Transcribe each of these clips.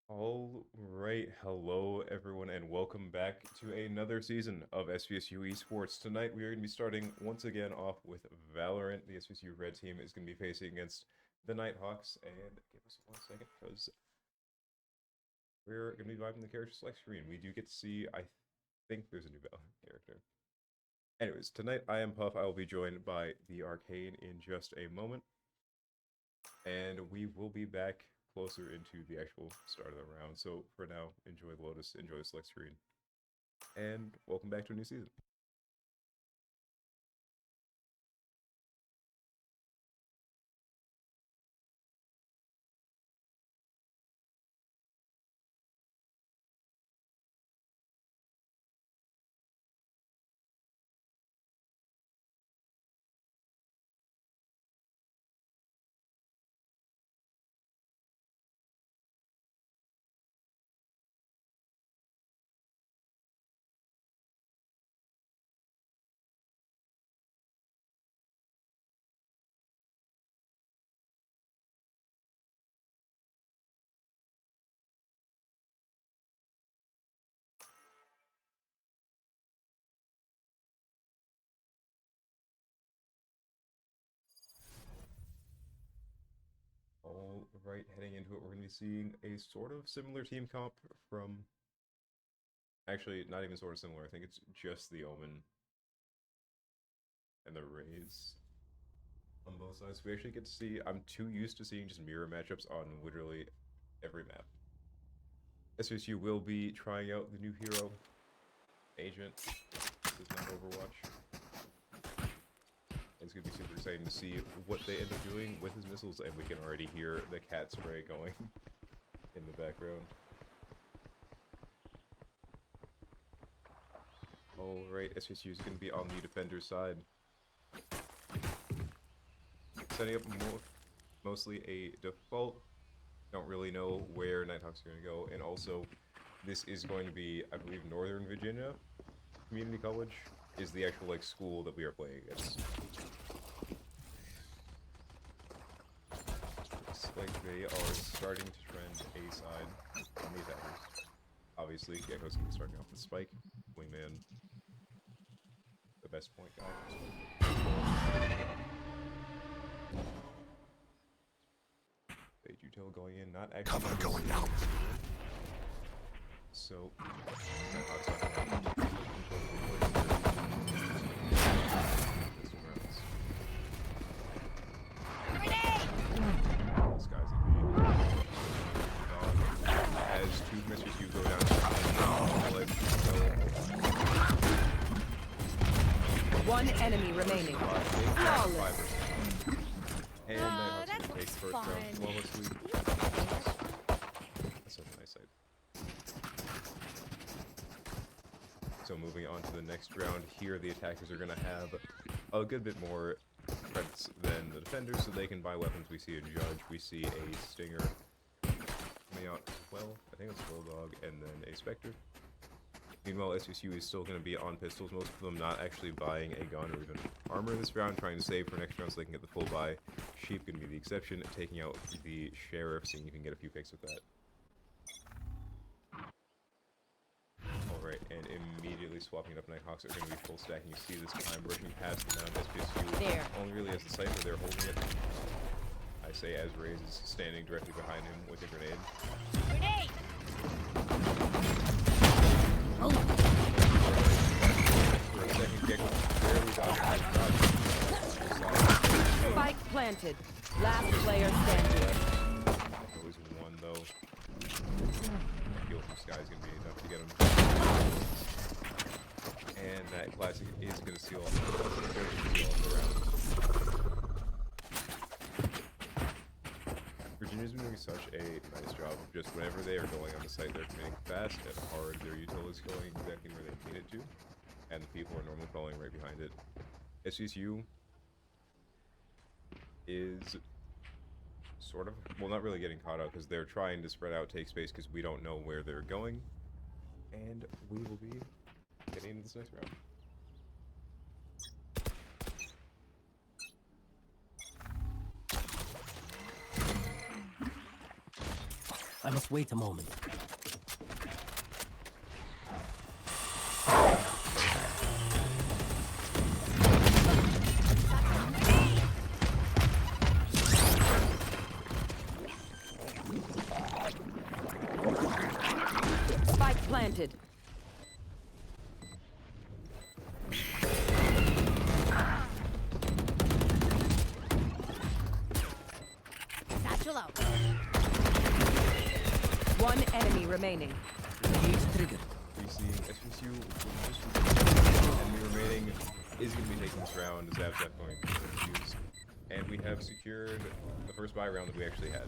All right, hello everyone, and welcome back to another season of SVSU Esports. Tonight we are going to be starting once again off with Valorant. The SVSU Red team is going to be facing against the Nighthawks, and give us 1 second because we're going to be vibing the character select screen. We do get to see, I think there's a new Valorant character. Anyways, tonight I am Puff. I will be joined by the Arcane in just a moment, and we will be back closer into the actual start of the round. So for now, enjoy Lotus, enjoy the select screen, and welcome back to a new season. All right, heading into it, we're going to be seeing a sort of similar team comp from, actually, not even sort of similar. I think it's just the Omen and the Rays on both sides. We actually get to see, I'm too used to seeing just mirror matchups on literally every map. SVSU will be trying out the new hero, Agent. This is not Overwatch. It's going to be super exciting to see what they end up doing with his missiles, and we can already hear the cat spray going in the background. Alright, SVSU is going to be on the defender's side. Setting up mostly a default. Don't really know where Nighthawks are going to go, and also this is going to be, I believe, Northern Virginia Community College is the actual school that we are playing against. Looks like they are starting to trend A side on the attackers. Obviously, Gecko's going to be starting off with Spike, Wingman, the best point guy. Fade Util going in, not actually cover going out. So, this guy's as two misses you go down One enemy remaining. Flawless. And Nighthawks will take first round flawlessly. That's such a nice sight. So moving on to the next round, here the attackers are going to have a good bit more credits than the defenders, so they can buy weapons. We see a Judge, we see a Stinger coming out as well. I think it's a Bulldog, and then a Spectre. Meanwhile, SVSU is still going to be on pistols, most of them not actually buying a gun or even armor this round, trying to save for next round so they can get the full buy. Sheep going to be the exception, taking out the Sheriff, seeing if you can get a few picks with that. Alright, and immediately swapping it up, Nighthawks are going to be full stacking. You see this time rushing past the mound. SVSU only really has the Cypher there holding it. I say as Raze is standing directly behind him with a grenade. Grenade! For a second, Gecko barely got Spike planted. Last player standing. Always one though. Heal from Sky is going to be enough to get him. And that classic is going to seal off the round. Virginia's been doing such a nice job of just whenever they are going on the site, they're committing fast and hard. Their util is going exactly where they need it to, and the people are normally following right behind it. SVSU is sort of, well, not really getting caught out because they're trying to spread out, take space because we don't know where they're going, and we will be getting into this next round. I'm must wait a moment. Spike planted. Satchel out. One enemy remaining. Engage trigger. We see SVSU enemy remaining is going to be taking this round. Zab's that point confused. And we have secured the first buy round that we actually had.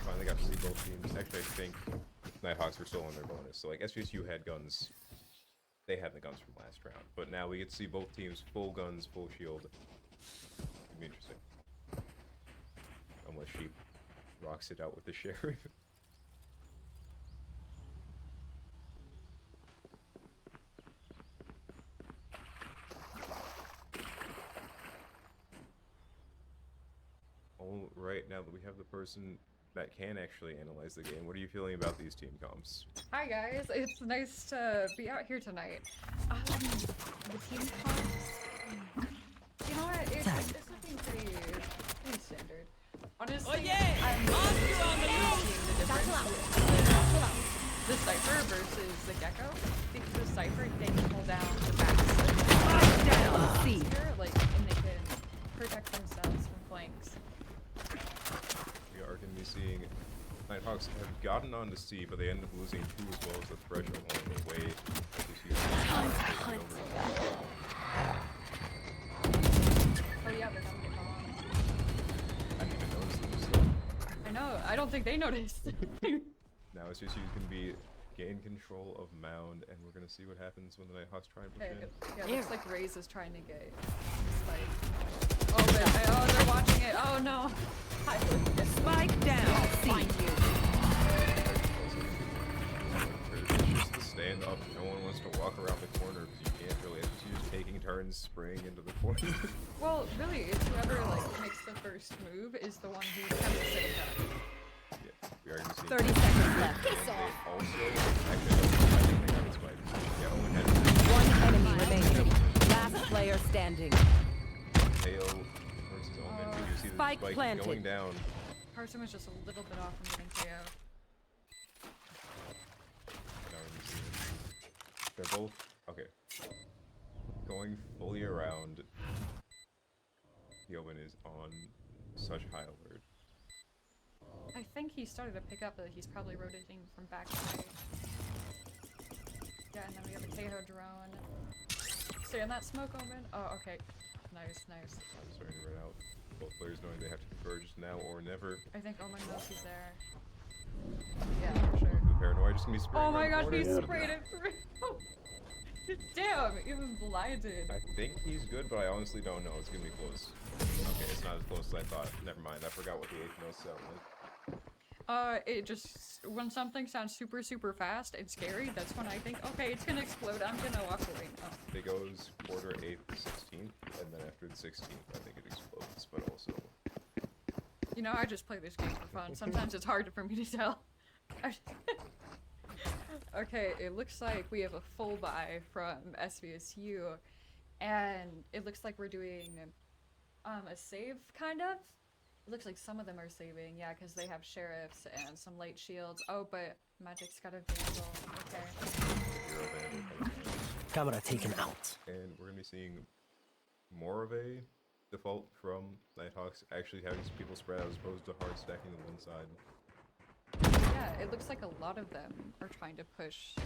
Finally got to see both teams. Actually, I think Nighthawks were still on their bonus. So like SVSU had guns. They had the guns from last round. But now we get to see both teams full guns, full shield. It'd be interesting. Unless she rocks it out with the sheriff. All right, now that we have the person that can actually analyze the game, what are you feeling about these team comps? Hi guys, it's nice to be out here tonight. The team comps, you know what, it's looking pretty standard. Honestly, I'm team the difference with the Cypher versus the Gecko, because the Cypher they can hold down the back Down. C. like, and they can protect themselves from flanks. We are going to be seeing Nighthawks have gotten on to C, but they end up losing 2 as well as the threshold along the way. Oh yeah, they're gonna get on. I didn't even notice them still. I know, I don't think they noticed. Now SVSU is going to be gain control of Mound, and we're going to see what happens when the Nighthawks try and push Okay, in. yeah, it looks like Raze is trying to get like. Oh, but they're watching it. Oh no. Spike down. C. It's just the stand up. No one wants to walk around the corner because you can't really. SVSU is taking turns spraying into the corner. Well, really, it's whoever like makes the first move is the one who kind of sits up. Yeah, we are going to see 30 seconds left. And they also, actually, I think they got this fight. Yeah, Owen had One enemy remaining. Last player standing. Tail versus Omen. You see the Spike spike planted. going down. Carson was just a little bit off from getting KO. Now we're gonna see it. They're both okay. Going fully around. The Omen is on such high alert. I think he started to pick up that he's probably rotating from back to right. Yeah, and then we have a KO drone. Stay in that smoke, Omen. Oh, okay. Nice, nice. I'm starting to run out. Both players knowing they have to converge now or never. I think Omen knows he's there. Yeah, for sure. The paranoia just gonna be spraying. Oh my around god, the he corner. sprayed it through! Damn, he was blinded. I think he's good, but I honestly don't know. It's gonna be close. Okay, it's not as close as I thought. Never mind. I forgot what the 8th note sound like. It just, when something sounds super, super fast and scary, that's when I think, okay, it's gonna explode, I'm gonna walk away. Oh. It goes quarter, 8th, 16th, and then after the 16th, I think it explodes, but also... You know, I just play this game for fun. Sometimes it's hard for me to tell. Okay, it looks like we have a full buy from SVSU, and it looks like we're doing a save, kind of. It looks like some of them are saving, yeah, because they have sheriffs and some light shields. Oh, but Magic's got a vandal. Okay. Hero Vandal. Camera taken out. And we're gonna be seeing more of a default from Nighthawks actually having some people spread out as opposed to hard stacking on one side. Yeah, it looks like a lot of them are trying to push.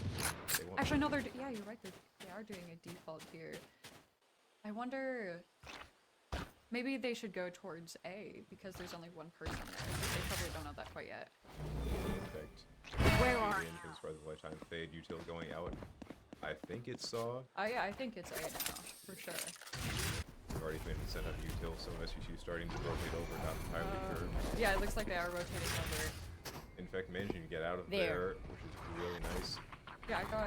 They want Actually, no, they're yeah, you're right. They are doing a default here. I wonder. Maybe they should go towards A because there's only one person there. They probably don't know that quite yet. in effect. Where are you? As far as the lifetime fade util going out. I think it saw. Oh yeah, I think it's A now for sure. We've already been sent out util, so SVSU starting to rotate over, not entirely sure. Yeah, it looks like they are rotating over. In fact, managing to get out of There. there, which is really nice. Yeah, I thought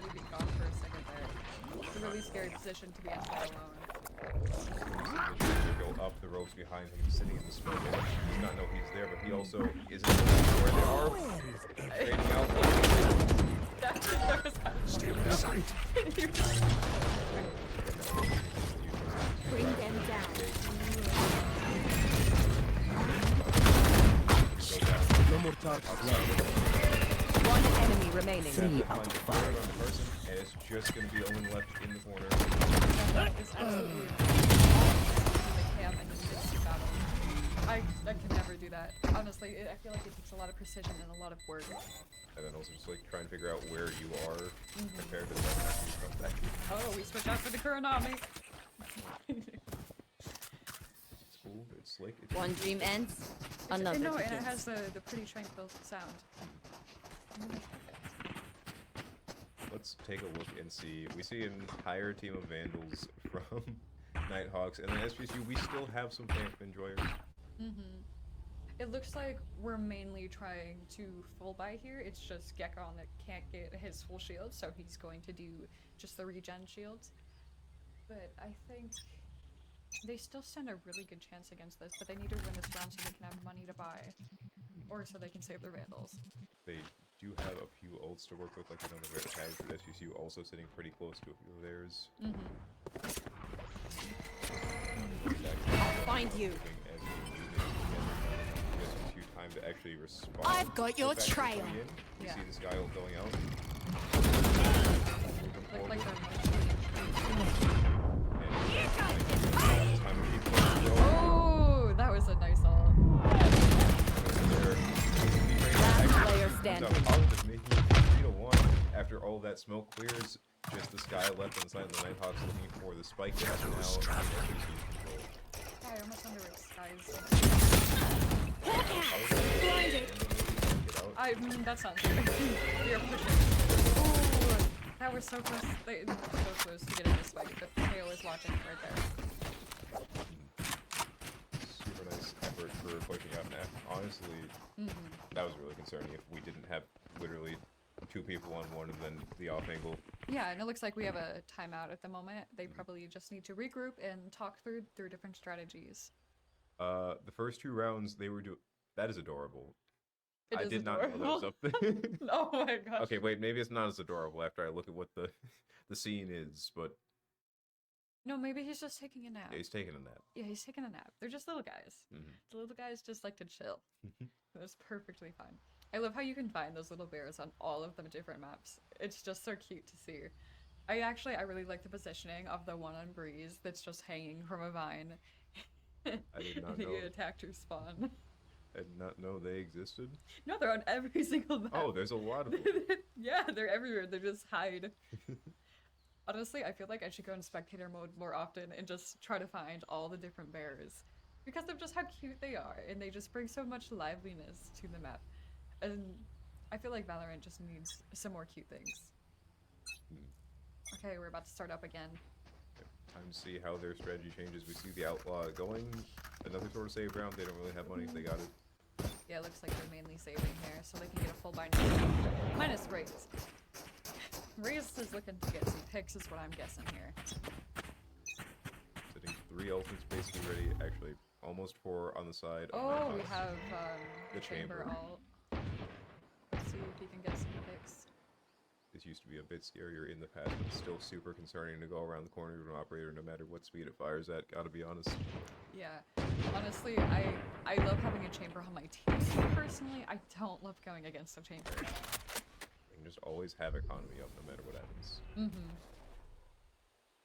he'd be gone for a second there. It's a really scary position to be in alone. Go up the ropes behind him, sitting in the smoke. And he does not know he's there, but he also isn't where they are. Fading out. Bring them down. No more targets left. One enemy remaining. 3 out of On the 5. person, and it's just going to be Owen left in the corner. It's absolutely I can never do that. Honestly, I feel like it takes a lot of precision and a lot of work. And then also just like try and figure out where you are compared to the one after you come back. Oh, we switch out for the Kuronami. It's cool. It's like it's One dream ends, another No, and it begins. has the pretty tranquil sound. Let's take a look and see. We see an entire team of Vandals from Nighthawks, and then SVSU, we still have some Phantom Enjoyers. It looks like we're mainly trying to full buy here. It's just Gekon that can't get his full shield, so he's going to do just the regen shields. But I think they still stand a really good chance against this, but they need to win this round so they can have money to buy. Or so they can save their Vandals. They do have a few ults to work with, like I know the Red Tabs, but SVSU also sitting pretty close to a few of theirs. I'll find you. Time to actually respond. I've got your to the fact that trail. coming in. You Yeah. see this guy ult going out. Moving Look forward. like they're Oh, that was a nice ult. Last player standing. Just making it 3-1 after all that smoke clears. Just this guy left on the side of the Nighthawks looking for the spike down now. I almost wonder what Sky's. That sounds good. We are pushing. Ooh, that was so close. So close to getting this spike, but Tail is watching right there. Super nice effort for pushing out Nap. Honestly, that was really concerning if we didn't have literally 2 people on one and then the off angle. Yeah, and it looks like we have a timeout at the moment. They probably just need to regroup and talk through different strategies. The first 2 rounds they were doing. That is adorable. It I is did not know that was up there. Oh my gosh. Okay, wait, maybe it's not as adorable after I look at what the scene is, but No, maybe he's just taking a nap. yeah, he's taking a nap. Yeah, he's taking a nap. They're just little guys. The little guys just like to chill. That's perfectly fine. I love how you can find those little bears on all of the different maps. It's just so cute to see. I really like the positioning of the one on Breeze that's just hanging from a vine. I did not and know. he attacked her spawn. I did not know they existed. No, they're on every single map. Oh, there's a lot of them. Yeah, they're everywhere. They just hide. Honestly, I feel like I should go in spectator mode more often and just try to find all the different bears. Because of just how cute they are, and they just bring so much liveliness to the map. And I feel like Valorant just needs some more cute things. Okay, we're about to start up again. Time to see how their strategy changes. We see the Outlaw going another sort of save round. They don't really have money if they got it. Yeah, it looks like they're mainly saving here, so they can get a full buy now. Minus Raze. Raze is looking to get some picks, is what I'm guessing here. Sitting 3 ultimates basically ready. Actually, almost 4 on the side. of Oh, we Nighthawks. have The chamber. ult. Let's see if he can get some picks. This used to be a bit scarier in the past, but it's still super concerning to go around the corner of an operator no matter what speed it fires at, gotta be honest. Yeah, honestly, I love having a chamber on my team. Personally, I don't love going against a chamber. You can just always have economy up no matter what happens.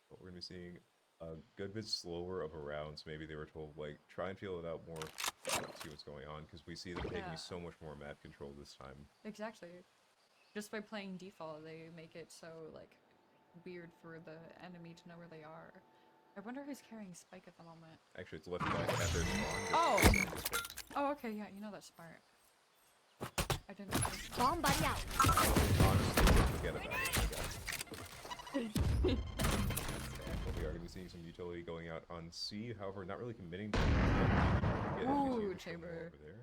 But we're gonna be seeing a good bit slower of a round, so maybe they were told, like, try and feel it out more, see what's going on, because we see them Yeah. taking so much more map control this time. Exactly. Just by playing default, they make it so, like, weird for the enemy to know where they are. I wonder who's carrying Spike at the moment. Actually, it's left back at their spawn. Oh! Oh, okay, yeah, you know that's smart. I didn't know. Bomb buddy out. Honestly, forget about it. But we are going to be seeing some utility going out on C, however, not really committing to get Ooh, chamber. over there.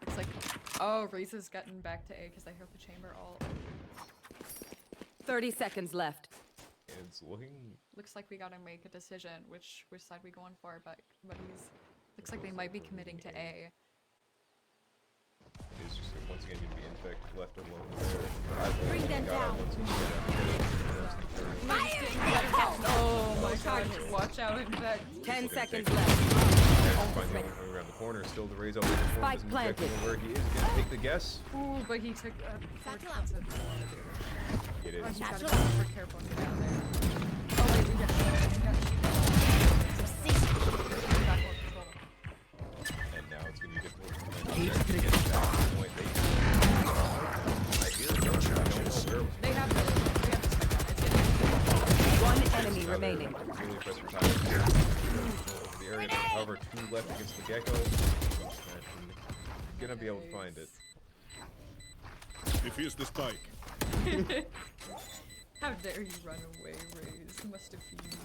It's like, oh, Raze has gotten back to A because I heard the chamber ult. 30 seconds left. And it's looking. Looks like we gotta make a decision which side we going for, but he's looks like they might be committing to A. It's just that once again you'd be infect left alone there. Bring them down. Oh my god, watch out, infect. 10 seconds left. Finally coming around the corner, still the raise up. Spike planted. Where he is, gonna take the guess. Ooh, but he took Satchel out. It is. Oh, he's gotta be super careful to get down there. Oh wait, we got And now it's gonna be difficult to get back to the point they have to spec down. One enemy remaining. Really press for time. Over the area. However, 2 left against the gecko. Gonna be able to find it. Defuse the spike. How dare you run away, Raze? You must defuse.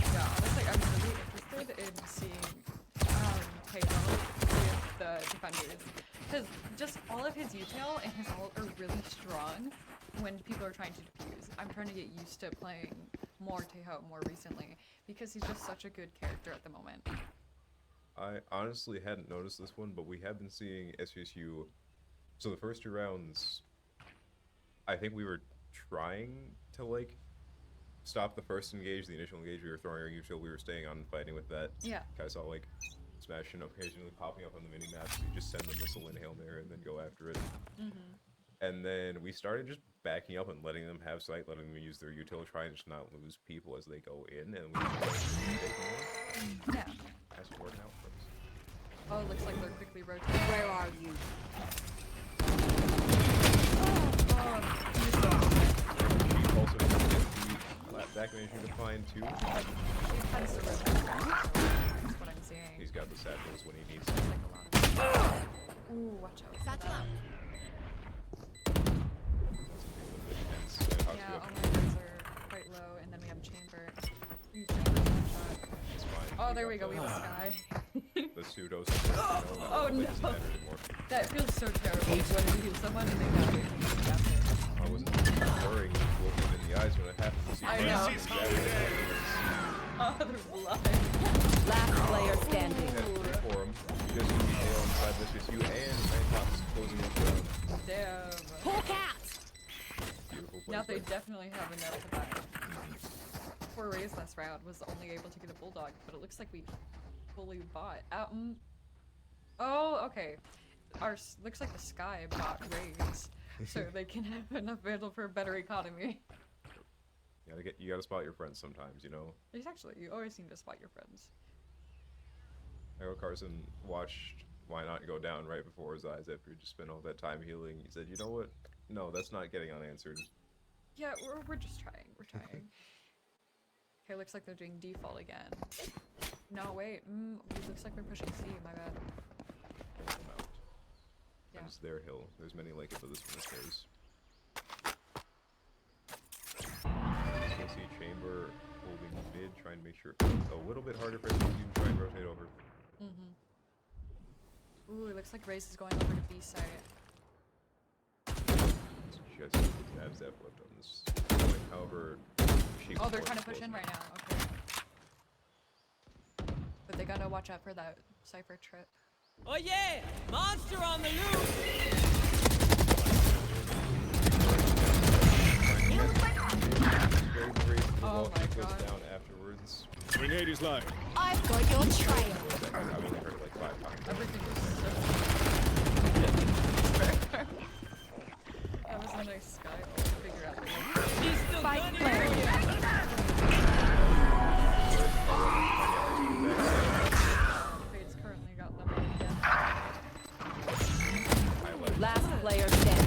Yeah, honestly, I'm really interested in seeing Halo with the defenders. Because just all of his util and his ult are really strong when people are trying to defuse. I'm trying to get used to playing more Tejo more recently because he's just such a good character at the moment. I honestly hadn't noticed this one, but we have been seeing SVSU. So the first 2 rounds, I think we were trying to like stop the first engage, the initial engage. We were throwing our util, we were staying on and fighting with that. Yeah. I saw like smashing occasionally popping up on the mini map. So you just send the missile in Hail Mary and then go after it. And then we started just backing up and letting them have sight, letting them use their util, trying to just not lose people as they go in, and we Yeah. that's working out for us. Oh, it looks like they're quickly rotating. Where are you? Also, the back managing to find 2. He tends to rotate. That's what I'm seeing. He's got the satchels when he needs Like them. a lot of ooh, watch out. Satchel out. Yeah, all my guns are quite low, and then we have chamber. Ooh, chamber's one shot. It's fine. Oh, there we go. We have a sky. The pseudo support, Oh, no. That feels so terrible when you heal someone and they die. I wasn't worrying looking in the eyes when it happened. I know. Oh, they're blind. Last player standing. For him, just to be Hale inside this is you and Mancox closing up the Damn. Pull cat. beautiful place. Now they definitely have enough to buy. Poor Raze last round was only able to get a bulldog, but it looks like we fully bought. Oh, okay. Looks like the Sky bought Raze, so they can have enough vandal for a better economy. You gotta spot your friends sometimes, you know. Exactly, you always need to spot your friends. I know Carson watched Why Not Go Down right before his eyes after he just spent all that time healing. He said, you know what? No, that's not getting unanswered. Yeah, we're just trying. We're trying. Okay, looks like they're doing default again. No, wait. It looks like we're pushing C. My bad. Yeah. It's their hill. There's many like it, but this one is theirs. You'll see Chamber holding mid, trying to make sure it's a little bit harder for him to try and rotate over. Ooh, it looks like Raze is going over to B site. It's just Zabzep left on this point. However, Oh, they're trying to push in right now. Okay. But they gotta watch out for that Cypher trip. Oh yeah! Monster on the loose! Oh my god. Down afterwards. Grenade is live. I've got your trail. I only heard it like 5 times. Everything was so that was a nice Sky ult to figure out the He's still Spike gunning planted. for you. Fade's currently got them again. Last player standing.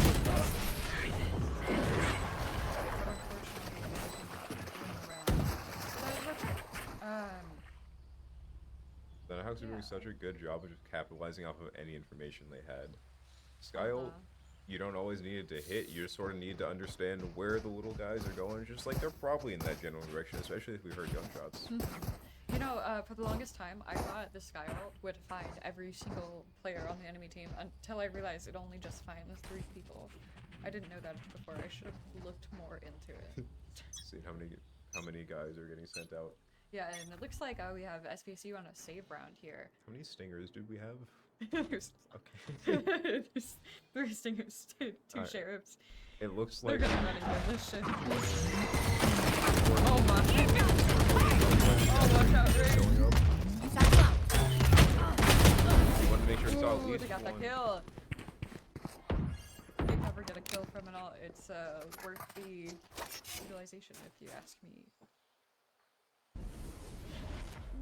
The Hawks are doing such a good job of just capitalizing off of any information they had. Skyult, you don't always need it to hit, you just sort of need to understand where the little guys are going, just like they're probably in that general direction, especially if we heard gunshots. You know, for the longest time, I thought the Sky ult would find every single player on the enemy team until I realized it only just finds 3 people. I didn't know that before. I should have looked more into it. See how many guys are getting sent out. Yeah, and it looks like we have SVSU on a save round here. How many stingers did we have? There's Okay. there's 3 stingers, 2 Alright. sheriffs. It looks They're like gonna run into this shit. Oh my. Oh, watch out, Ray. going up. Satchel out. You want to make sure it's all Ooh, least they got that one. kill. They never get a kill from it all. It's worth the utilization, if you ask me.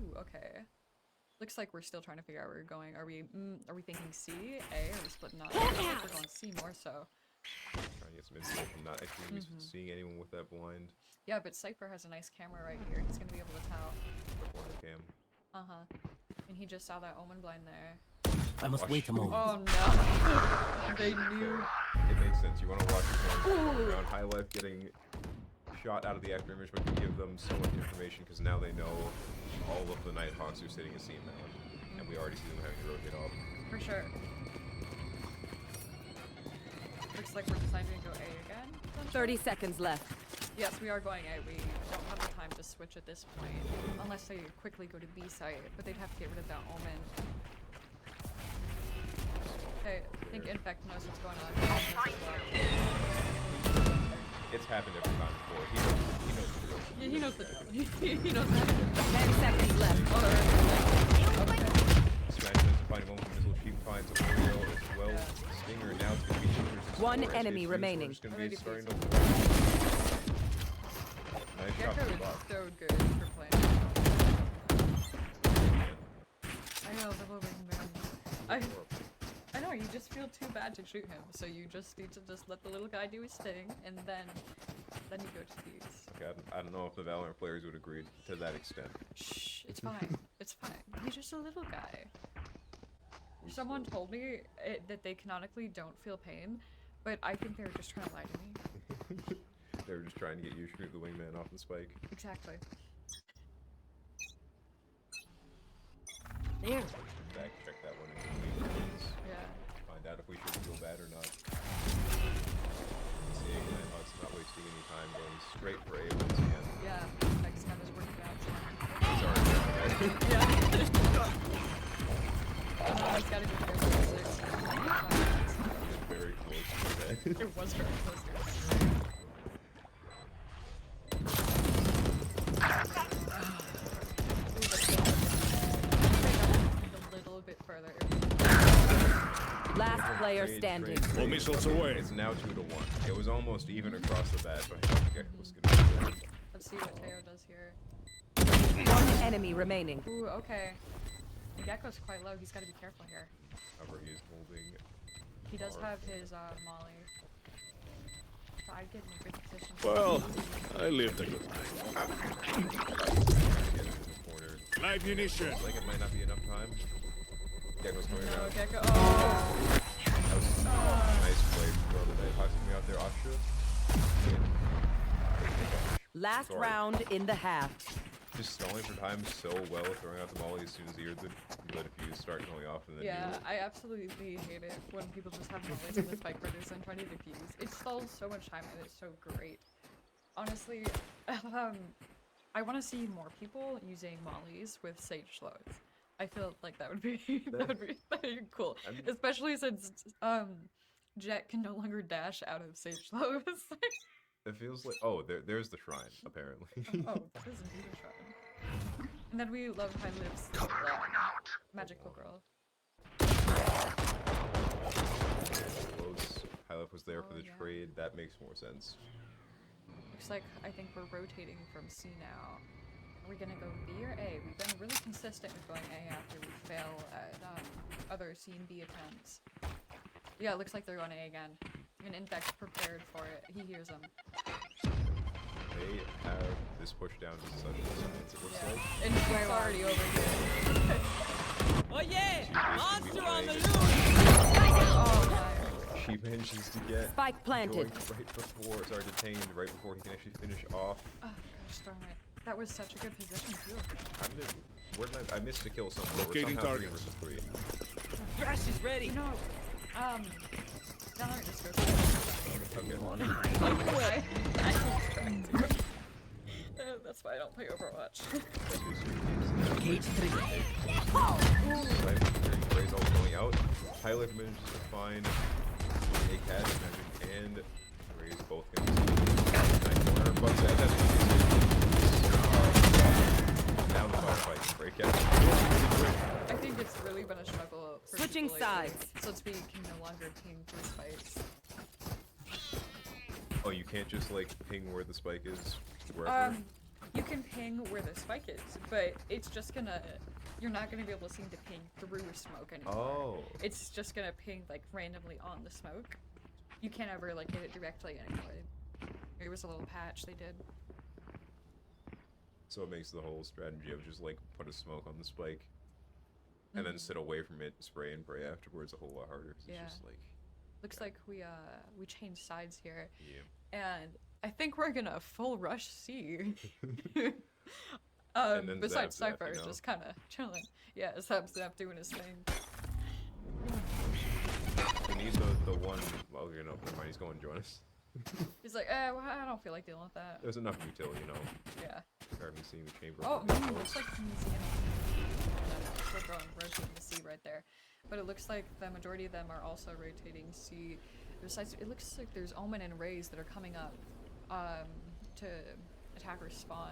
Ooh, okay. Looks like we're still trying to figure out where we're going. Are we thinking C, A, or are we splitting up? I feel like we're going C more so. Trying to get some insight from not actually seeing anyone with that blind Yeah, but Cypher has a nice camera right here. He's gonna be able to tell. corner cam. And he just saw that Omen blind there. I must wait a moment. Oh no! They knew. It makes sense. You want to watch it around high life getting shot out of the actor image, but you give them so much information because now they know all of the Nighthawks are sitting a seam now, and we already see them having to rotate off. For sure. Looks like we're deciding to go A again. 30 seconds left. Yes, we are going A. We don't have the time to switch at this point, unless they quickly go to B site, but they'd have to get rid of that Omen. Okay, I think Infect knows what's going on. It's happened every time before. He knows the drill. Yeah, he knows the drill. He knows that. 10 seconds left. Oh, they're okay. Smash to find one with missile. She finds a Oreo as well. Stinger now it's going to be Stinger. One enemy remaining. It's going to be Already starting to. beat Nice shot Gecko from the is bot. so good for playing. I know the wingman. I know, you just feel too bad to shoot him, so you just need to just let the little guy do his thing, and then you go to these. God, I don't know if the Valorant players would agree to that extent. Shh, it's fine. It's fine. He's just a little guy. Someone told me that they canonically don't feel pain, but I think they were just trying to lie to me. They were just trying to get you to shoot the wingman off the spike. Exactly. There. Back check that one in please. Yeah. Find out if we should feel bad or not. Seeing Nighthawks not wasting any time, going straight for A once again. Yeah, next time is working out. Sorry. Yeah. It's gotta be careful with 6. Very close to that. It was very close to a little bit further. Last player standing. All missiles away. It's now 2-1. It was almost even across the bat, but I don't think I was gonna do that. Let's see what Teo does here. One enemy remaining. Ooh, okay. The Gecko's quite low. He's got to be careful here. However, he's holding. He does have his Molly. So I'd get in a good position. Well, I lived a good life. Get into the corner. Live munition. Like it might not be enough time. Gecko's going No, around. Gecko. Oh! That was nice play from the Nighthawks coming out there. Asha. Last Sorry. round in the half. Just stalling for time so well, throwing out the molly as soon as you hear the defuse start going off, and then Yeah, you. I absolutely hate it when people just have mollies in the spike produce and try to defuse. It stalls so much time and it's so great. Honestly, I want to see more people using mollies with sage slows. I feel like that would be that'd be cool, especially since Jet can no longer dash out of sage slows. It feels like there's the shrine apparently. Oh, that is indeed a shrine. And then we love High Lips, magical girl. Close. Hylef was there for the yeah. trade. That makes more sense. Looks like I think we're rotating from C now. Are we gonna go B or A? We've been really consistent with going A after we fail at other C and B attempts. Yeah, it looks like they're going A again. And Infect's prepared for it. He hears them. They have this push down to such a distance, it looks like. And Infect's already over here. Oh yeah! Monster on the loose! Oh my. She manages to get Spike planted. detained right before he can actually finish off. Oh gosh darn it. That was such a good position too. I missed a kill somewhere. We're Locating somehow 3 targets. versus 3. Thrash is ready! You know, Valorant just goes. Okay. That's why I don't play Overwatch. Cage 3. Raise all going out. Tyler manages to find a catch, Magic, and Raise both guns. Nice corner, but that's now the firefight can break out. I think it's really been a struggle for Switching people lately, sides. since we can no longer ping first fights. Oh, you can't just like ping where the spike is wherever. You can ping where the spike is, but it's just gonna. You're not gonna be able to seem to ping through smoke anymore. Oh. It's just gonna ping like randomly on the smoke. You can't ever like hit it directly anyway. It was a little patch they did. So it makes the whole strategy of just like put a smoke on the spike and then sit away from it, spray and pray afterwards a whole lot harder. 'Cause Yeah. It's just like, Looks like we changed sides here, yeah. and I think we're gonna full rush C. And then Besides Zap, Cypher, you know? just kind of chilling. Yeah, Zap doing his thing. We need the one. Well, you know, never mind. He's going to join us. He's like, well, I don't feel like dealing with that. There's enough utility, you know. Yeah. Already seeing the chamber. Oh, open and looks close. like he's in. We're going rotating the C right there, but it looks like the majority of them are also rotating C. Besides, it looks like there's Omen and Raze that are coming up to attacker spawn,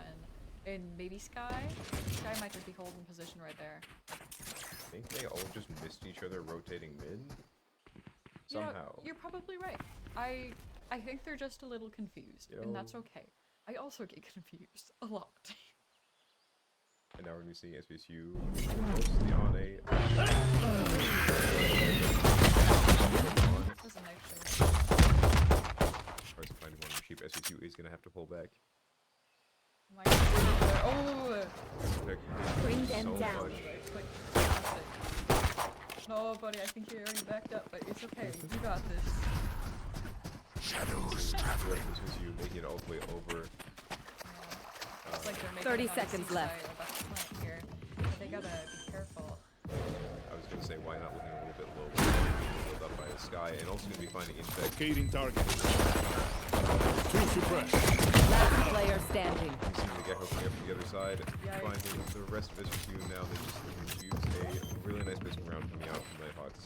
and maybe Sky. Sky might just be holding position right there. I think they all just missed each other rotating mid. You know, Somehow. you're probably right. I think they're just a little confused, and that's okay. I also get confused a lot. And now we're going to be seeing SVSU mostly on a. That's a nice thing. Tries to find one cheap. SVSU is going to have to pull back. My oh! Bring them So down. much. No, buddy, I think you already backed up, but it's okay. You got this. SVSU making it all the way over. It's like they're making 30 it on the seconds C left. side of that plant here. But they gotta be careful. I was going to say, why not looking a little bit low? Built up by the sky, and also going to be finding infect. Locating target. Two suppressed. Last player standing. Seeing the gecko coming up from the other side, Yikes. finding the rest of SVSU now. They just use a really nice pistol round coming out from Nighthawks.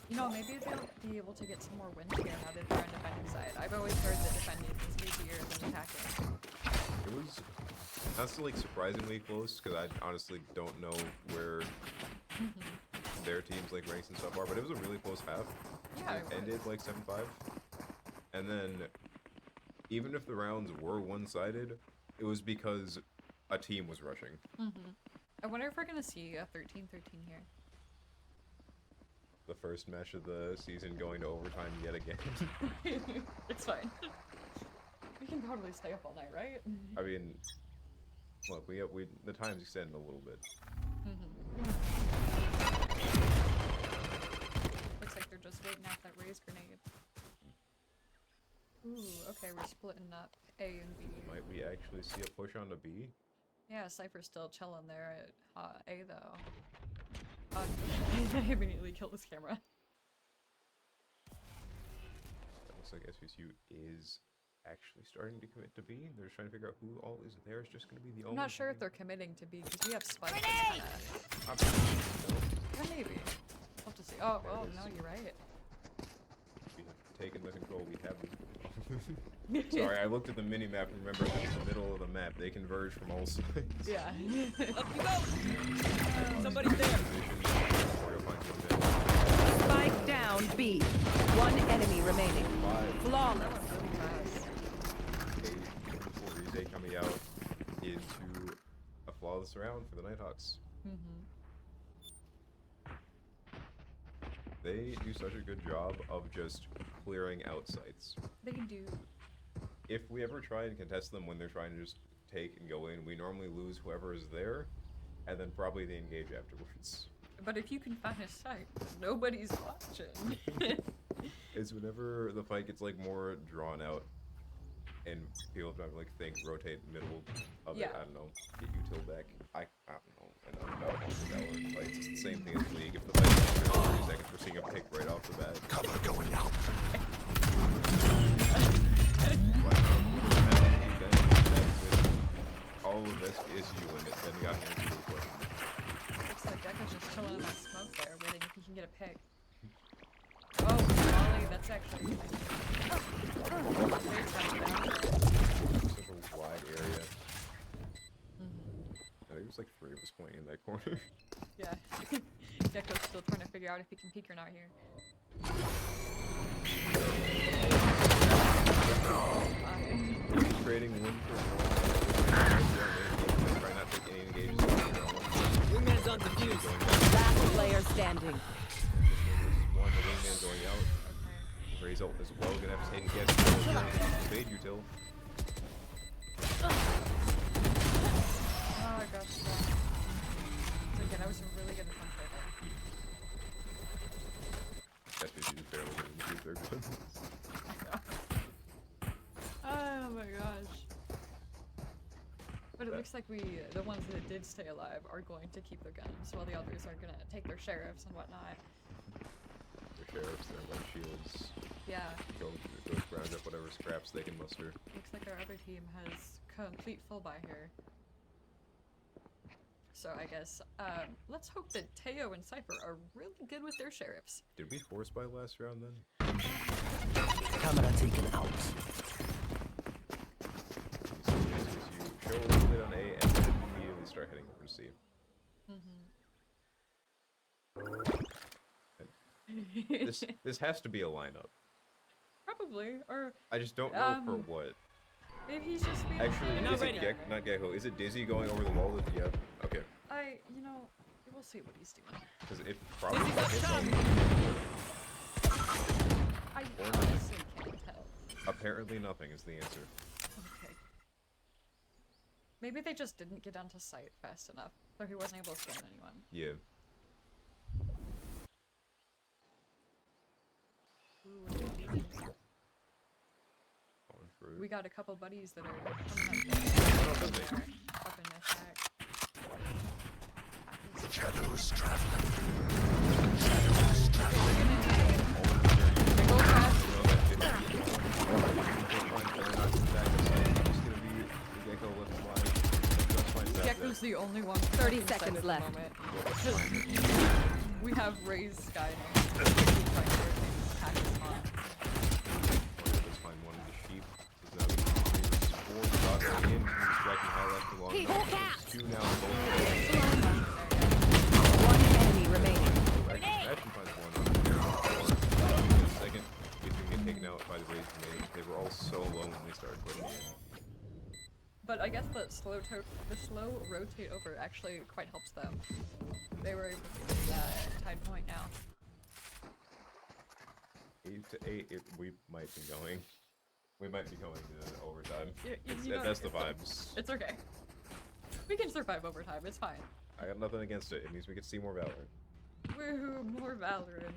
You know, maybe they'll be able to get some more wins here now that they're on defending side. I've always heard that defending is easier than attacking. It was that's like surprisingly close because I honestly don't know where their teams like ranks and stuff are, but it was a really close half. Yeah, It it ended like 7-5, and then even if the rounds were one-sided, it was because a team was rushing. I wonder if we're gonna see a 13-13 here. The first match of the season going to overtime yet again. It's fine. We can totally stay up all night, right? I mean, look, we the time's extended a little bit. Looks like they're just waiting out that raise grenade. Ooh, okay, we're splitting up A and B. Might we actually see a push on to B? Yeah, Cypher's still chilling there at A though. I immediately killed his camera. That looks like SVSU is actually starting to commit to B. They're just trying to figure out who all is there. It's just going to be the I'm only. not sure if they're committing to B because we have spikes. Yeah, maybe. We'll have to see. Oh, well, no, you're right. We have taken the control. We have this. Sorry, I looked at the mini map and remembered that in the middle of the map they converge from all sides. Yeah. Up you go! Somebody's there! Spike down B. One enemy remaining. Flawless. Rize coming out into a flawless round for the Nighthawks. They do such a good job of just clearing out sites. They can do. If we ever try and contest them when they're trying to just take and go in, we normally lose whoever is there, and then probably they engage afterwards. But if you can find a site, nobody's watching. It's whenever the fight gets like more drawn out. And people have to like think, rotate middle of Yeah. it. I don't know. Get util back. I don't know. And I'm about to Valorant fights. It's the same thing as League. If the fight takes 30 seconds, we're seeing a pick right off the bat. Cover going out. All of SVSU in it, then we got to answer the question. Looks like Gecko's just chilling in that smoke there, waiting if he can get a pick. Oh, Molly, that's actually. Such a wide area. I think there's like 3 of us playing in that corner. Yeah. Gecko's still trying to figure out if he can peek or not here. Trading 1 for 1. Try not to take any engagements. Wingman's on defuse. Last player standing. One, the wingman going out. Ray's ult as well, gonna have to take get spade util. Oh gosh, yeah. So again, that was a really good attempt right there. SVSU is barely getting the 2/3 guns. Oh my gosh. But it looks like the ones that did stay alive are going to keep their guns, while the others are gonna take their sheriffs and whatnot. Their sheriffs, their light shields. Yeah. Go round up whatever scraps they can muster. Looks like our other team has complete full buy here. So I guess, let's hope that Teo and Cypher are really good with their sheriffs. Did we force buy last round then? Camera taken out. So SVSU show a little bit on A and then immediately start heading over to C. This has to be a lineup. Probably, or I just don't know for what. maybe he's just being Actually, a is it not Gecko? Is it Dizzy going over the wall? Yeah. Okay. you know, we'll see what he's doing. Because it probably I honestly can't tell. apparently nothing is the answer. Okay. Maybe they just didn't get onto site fast enough, so he wasn't able to scan anyone. Yeah. We got a couple buddies that are coming up there. Up in attack. Shadows traveling. Gecko's the only one. 30 seconds left. We have Ray's Sky. One enemy remaining. Second, if you get taken out by the Rays grenades, they were all so low when they started putting in. But I guess the slow rotate over actually quite helps them. They were able to get that tide point now. 8 to 8, we might be going. We might be going to overtime. That's the vibes. It's okay. We can survive overtime, it's fine. I got nothing against it. It means we can see more Valorant. Woohoo, more Valorant.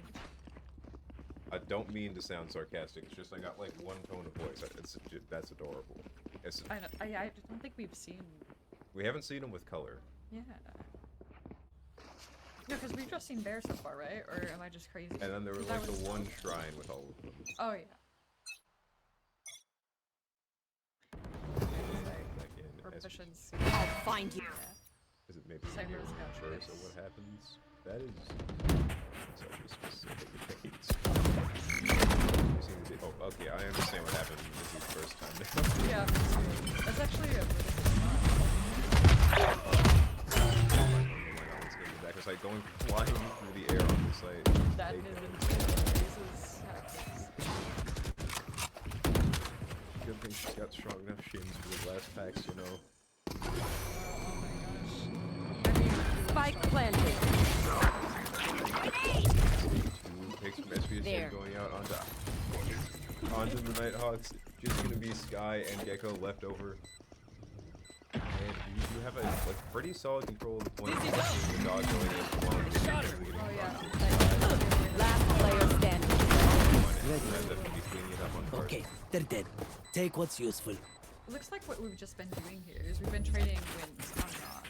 I don't mean to sound sarcastic. It's just I got like one tone of voice. That's adorable. I don't think we've seen... We haven't seen them with color. Yeah. No, because we've just seen Bear so far, right? Or am I just crazy? And then there was like the one shrine with all of them. Oh, yeah. Proficiency. I'll find you. Is it maybe Cyber's near got first, tricks. or what happens? That is such a specific debate. Oh, okay, I understand what happened. This is the first time now. Yeah, that's actually a really Back. It's like going flying through the air on the site. that is Good thing she's got strong enough shins for the last packs, you know. Spike planted. 2 picks from SVSU going out onto the Nighthawks. Just gonna be Sky and Gecko left over. And you have a pretty solid control of the point. The dodge going in. Oh yeah. Last player standing. Ready. And definitely cleaning it up on card. Okay, they're dead. Take what's useful. It looks like what we've just been doing here is we've been trading wins on and off.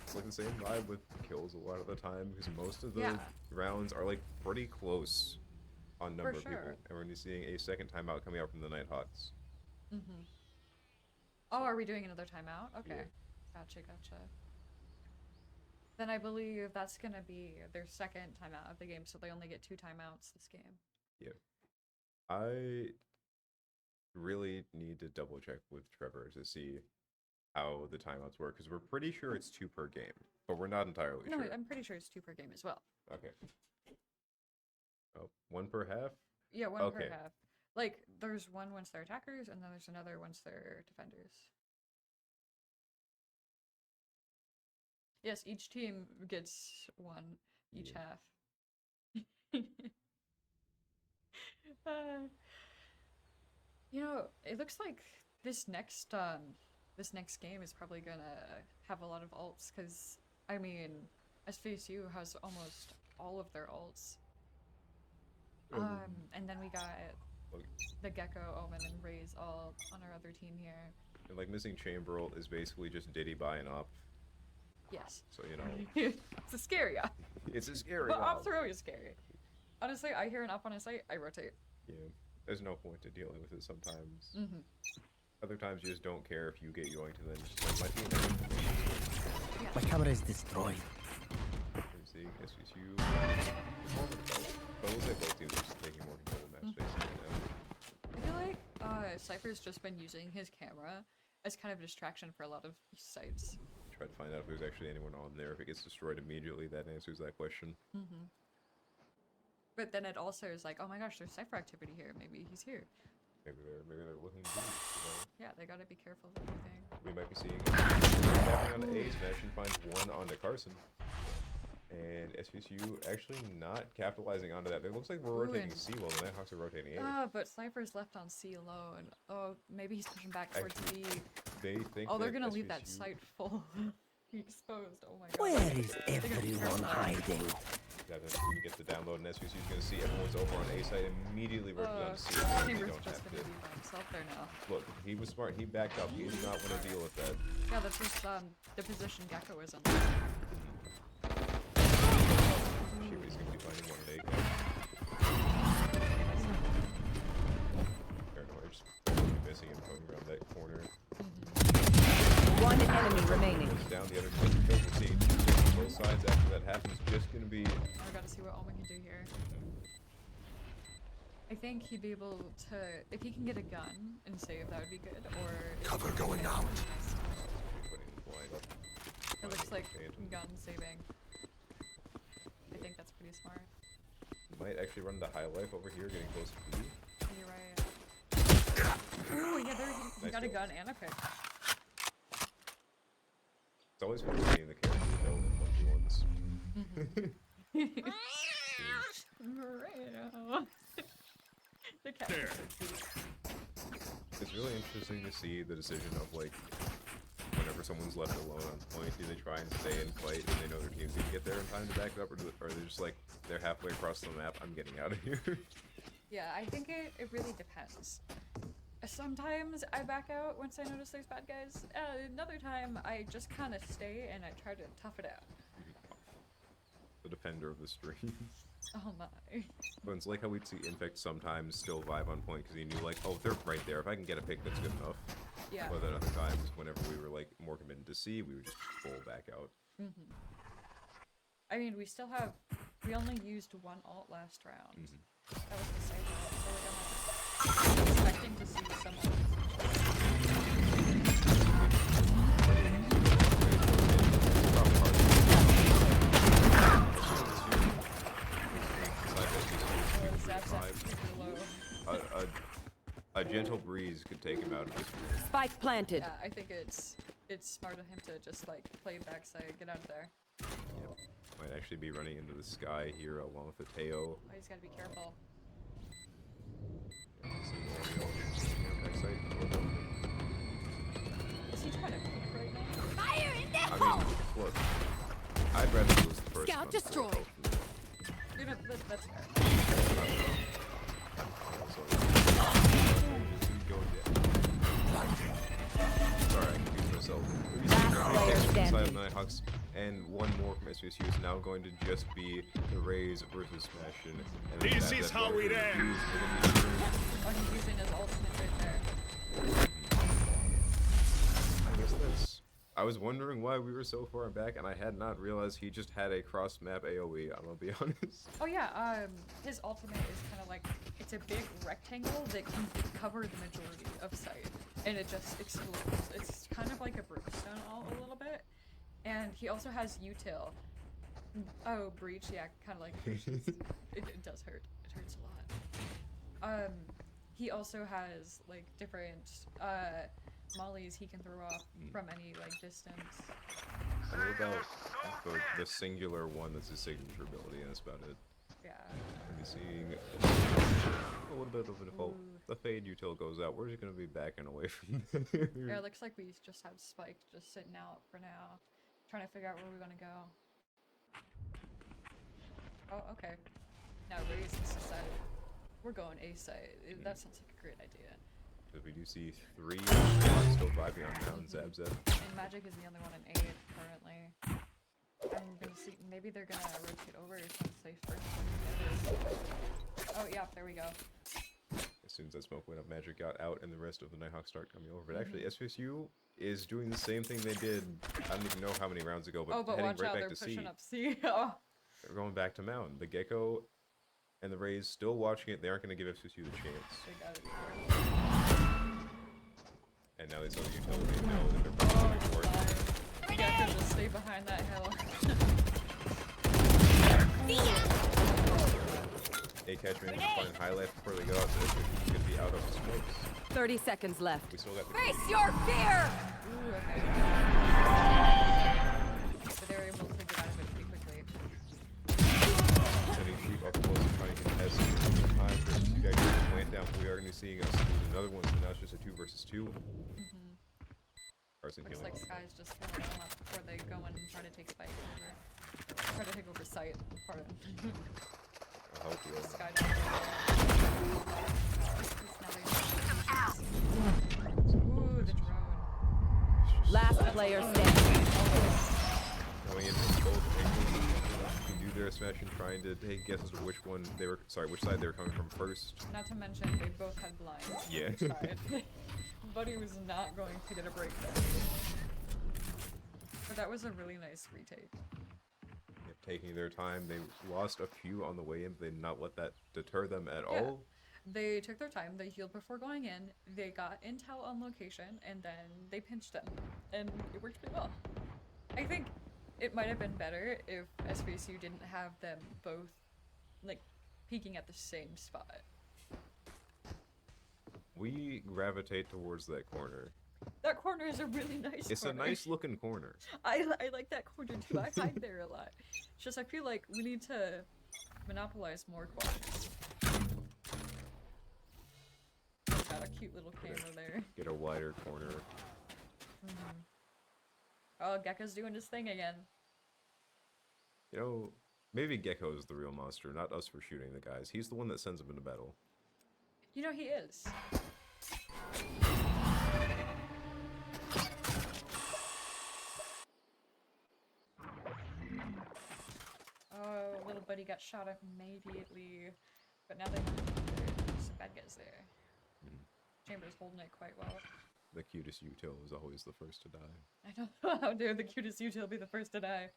It's like the same vibe with kills a lot of the time because most of the Yeah. rounds are like pretty close on number of people. sure. And we're gonna be seeing a second timeout coming out from the Nighthawks. Oh, are we doing another timeout? Okay. Yeah. Gotcha. Then I believe that's gonna be their second timeout of the game, so they only get 2 timeouts this game. Yeah. I really need to double check with Trevor to see how the timeouts work because we're pretty sure it's 2 per game, but we're not entirely No, sure. I'm pretty sure it's 2 per game as well. Okay. Oh, 1 per half? Yeah, 1 Okay. per half. Like, there's one once they're attackers, and then there's another once they're defenders. Yes, each team gets 1 each Yeah. half. You know, it looks like this next game is probably gonna have a lot of ults, because, I mean, SVSU has almost all of their ults. And then we got Okay. the Gecko, Omen, and Raze all on our other team here. And like missing Chamber ult is basically just Diddy buying up. Yes. So, you know, It's a scary op. it's a scary But op. ops are always scary. Honestly, I hear an op on a site, I rotate. Yeah. There's no point to dealing with it sometimes. Mm-hmm. Other times you just don't care if you get yoinked and then just like, my team. My camera is destroyed. We're seeing SVSU. But it looks like both teams are just taking more control of match space right now. I feel like Cypher's just been using his camera as kind of a distraction for a lot of sites. Try to find out if there's actually anyone on there. If it gets destroyed immediately, that answers that question. But then it also is like, oh my gosh, there's Cypher activity here. Maybe he's here. Maybe they're looking deep, you know? Yeah, they gotta be careful of everything. We might be seeing tapping onto A's and actually finds 1 onto Carson. And SVSU actually not capitalizing onto that. It looks like we're rotating and- C while the Nighthawks are rotating A. Ah, but Cypher's left on C alone. Oh, maybe he's pushing back towards Actually, B. They think Oh, they're that gonna leave that SVSU site full. Exposed. Oh my god. Where is They're gonna be everyone careful. hiding? Yeah, then when you get the download and SVSU's gonna see everyone's over on A site immediately rotate on C. So they Chamber's don't just have gonna to. be by himself there now. Look, he was smart. He backed up. He did not want to deal with that. Yeah, that's just the position Gecko is in. She's gonna be finding 1 at A. Paranoid, just missing and going around that corner. 1 enemy remaining. Goes down the other side. We're seeing both sides after that happens. Just gonna be. I gotta see what Omen can do here. I think he'd be able to, if he can get a gun and save, that would be good. Or if Cover he can going get out. Putting the blind up. It looks like Phantom. gun saving. I think that's pretty smart. Might actually run the high life over here, getting close to B. You're right. Oh yeah, there he Nice got a goal. gun and a pick. It's always fun seeing the characters know in 1v1s. The cat. It's really interesting to see the decision of like whenever someone's left alone on point, do they try and stay and fight and they know their team's gonna get there in time to back it up, or are they just like they're halfway across the map, I'm getting out of here? Yeah, I think it really depends. Sometimes I back out once I notice there's bad guys. Another time I just kind of stay and I try to tough it out. The defender of the stream. Oh my. But it's like how we'd see Infect sometimes still vibe on point because he knew like, oh, they're right there. If I can get a pick, that's good enough. Yeah. But then other times, whenever we were like more committed to C, we would just pull back out. I mean, we only used 1 ult last round. That was the same ult, so like, I'm expecting to see some ults. A gentle breeze could take him out of this room. Spike planted. Yeah, I think it's smart of him to just like play backside, get out of there. Might actually be running into the sky here along with the Teo. Oh, he's gotta be careful. Is he trying to peek right now? Fire in the I hole! mean, look, I'd rather lose the first Scout one before destroyed. both. You know, that's fair. I'm Sorry, I confused myself. player standing. Side of Nighthawks, and one more from SVSU is now going to just be the Rays versus Smashing. This is how it ends. Oh, he's using his ultimate right there. I guess that's. I was wondering why we were so far back, and I had not realized he just had a cross-map AoE. I'm gonna be honest. Oh yeah, his ultimate is kind of like, it's a big rectangle that can cover the majority of sight, and it just explodes. It's kind of like a brimstone ult a little bit, and he also has util. Oh, breach, yeah, kind of like breaches. It does hurt. It hurts a lot. He also has like different mollies he can throw off from any like distance. I know about the singular one that's his signature ability, and that's about it. Yeah. I'm seeing a little bit of an default. The fade util goes out. We're just gonna be backing away from there. Yeah, it looks like we just have Spike just sitting out for now, trying to figure out where we're gonna go. Oh, okay. Now Raze has decided we're going A site. That sounds like a great idea. Because we do see 3 still vibing on down Zab. And Magic is the only one in A currently. I'm gonna see, maybe they're gonna rotate over since they first. Oh yeah, there we go. As soon as that smoke went up, Magic got out, and the rest of the Nighthawks start coming over. But actually, SVSU is doing the same thing they did. I don't even know how many rounds ago, but, But heading watch right out, back they're to pushing C. up C. Oh. They're going back to Mountain. The Gecko and the Rays still watching it. They aren't going to give SVSU the chance. They got it. And now they saw the utility and know that they're probably going for it. You guys can just stay behind that hill. A catch manages to find high life before they go out, so SVSU could be out of the smokes. 30 seconds left. We still got the Face your fear! Ooh, okay. But they're able to get out of it pretty quickly. Setting sheep up close and trying to contest in time for you guys to plant down. We are going to be seeing us lose another one, so now it's just a 2 versus 2. Carson Looks healing. like Sky's just filling them up before they go and try to take Spike over. Try to take over sight. Pardon. I'll help you. Sky down. Ooh, the drone. Last player standing. Going in from both angles, can do their smash and trying to take guesses of which one they were. Sorry, which side they were coming from first. Not to mention they both had blinds. Yeah. Buddy was not going to get a break there. But that was a really nice retake. Taking their time, they lost a few on the way in, but they did not let that deter them at all. They took their time, they healed before going in, they got intel on location, and then they pinched them. And it worked pretty well. I think it might have been better if SVSU didn't have them both, like, peeking at the same spot. We gravitate towards that corner. That corner is a really nice It's corner. a nice looking corner. I like that corner too. I hide there a lot. It's just I feel like we need to monopolize more corners. Got a cute little camera there. Get a wider corner. Oh, Gecko's doing his thing again. You know, maybe Gecko is the real monster, not us for shooting the guys. He's the one that sends them into battle. You know he is. Oh, little buddy got shot up immediately. But now they know some bad guys there. Chamber's holding it quite well. The cutest util is always the first to die. I know. How dare the cutest util be the first to die?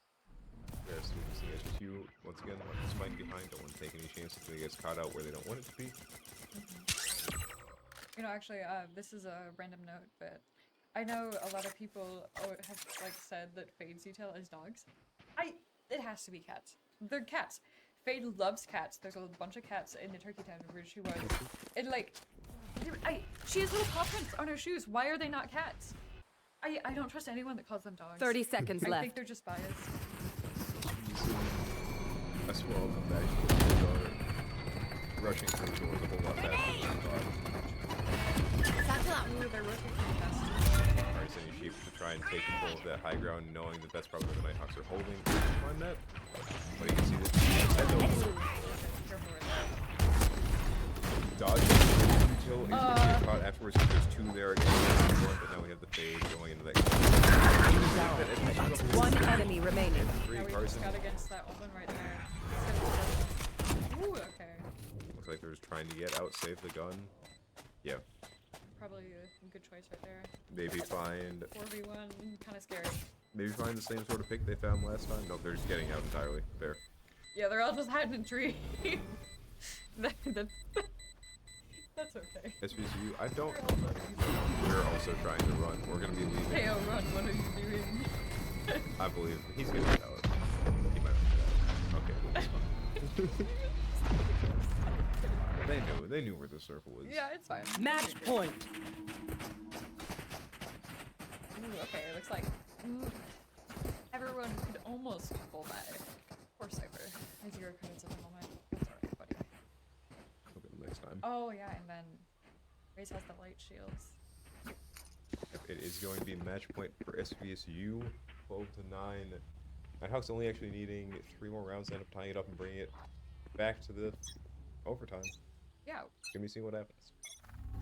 There, students in SVSU, once again, let the spike behind. Don't want to take any chances that it gets caught out where they don't want it to be. You know, actually, this is a random note, but I know a lot of people have like said that Fade's util is dogs. It has to be cats. They're cats. Fade loves cats. There's a bunch of cats in the turkey town where she was. And like, she has little paw prints on her shoes. Why are they not cats? I don't trust anyone that calls them dogs. 30 seconds I left. think they're just biased. I swear I'll come back to the rushing through the doors a whole lot faster than I thought. Ooh, they're rotating fast. Alright, sending sheep to try and take control of that high ground, knowing that that's probably where the Nighthawks are holding. Climb that. But you can see that head over. Careful right there. dodging until he's gonna get caught afterwards. There's two there again, but now we have the fade going into that. One enemy remaining. Three, Now we just Carson. got against that open right there. Ooh, okay. Looks like they're just trying to get out, save the gun. Yeah, Probably a good choice right there. maybe find 4v1, kind of scary. maybe find the same sort of pick they found last time. Nope, they're just getting out entirely. There. Yeah, they're all just hiding in trees. That's okay. SVSU, I don't. We're also trying to run. We're gonna be leaving. KO run, what are you doing? I believe he's gonna get out. He might not get out. Okay, well, it's fine. They knew where the circle was. Yeah, it's fine. Match point. Ooh, okay, it looks like everyone could almost pull that. Poor Cypher. I 0 credits at the moment. That's alright, buddy. Look at him next time. Oh yeah, and then Raze has the light shields. It is going to be match point for SVSU, 12 to 9. Nighthawk's only actually needing 3 more rounds to end up tying it up and bringing it back to the overtime. Yeah, Can we see what happens?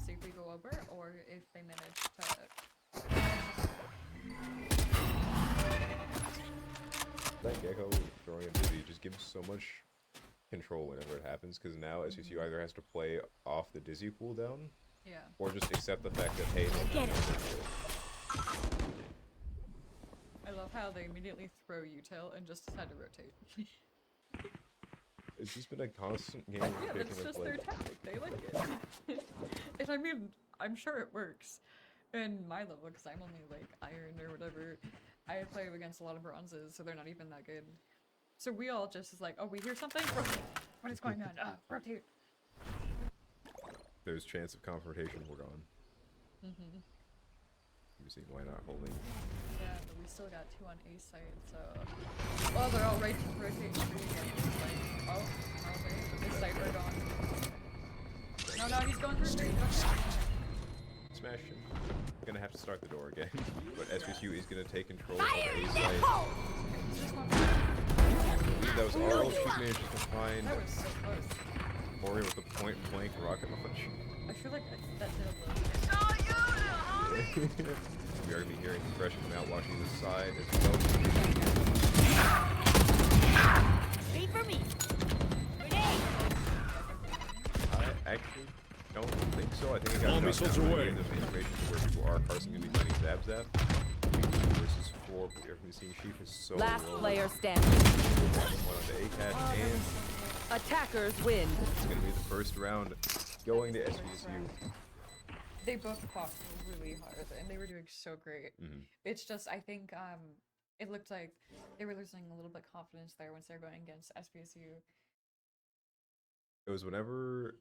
see if we go over or if they manage to. That Gecko throwing a dizzy just gives so much control whenever it happens, because now SVSU either has to play off the dizzy cooldown Yeah. or just accept the fact that, hey, Get it. I love how they immediately throw util and just decide to rotate. It's just been a constant game Yeah, of that's picking just with, their like, tactic. They like it. And I mean, I'm sure it works. In my level, because I'm only like iron or whatever, I play against a lot of bronzes, so they're not even that good. So we all just is like, oh, we hear something? Rotate. What is going on? Rotate. there's chance of confrontation, we're gone. Mm-hmm. You see, why not holding? Yeah, but we still got 2 on A side, so. Oh, they're all rotating again. It's like, oh, okay. This Cypher gone. No, he's going through straight. Smash him. Gonna have to start the door again. But SVSU is gonna take control of A side. That was all she managed to find. That was so close. Ori with the point blank rocket launch. I feel like that did a little. We are gonna be hearing compression come out, watching this side as well. Wait for me. I actually don't think so. I think it got All shot missiles down. away. There's information to where people are. Carson gonna be fighting Zap Zap versus 4. Everything seeing Sheep is so Last low. player standing. One on the A-Cat, and Attackers win. it's gonna be the first round going to SVSU. They both fought really hard, and they were doing so great. It's just, I think, it looked like they were losing a little bit confidence there once they were going against SVSU. It was whenever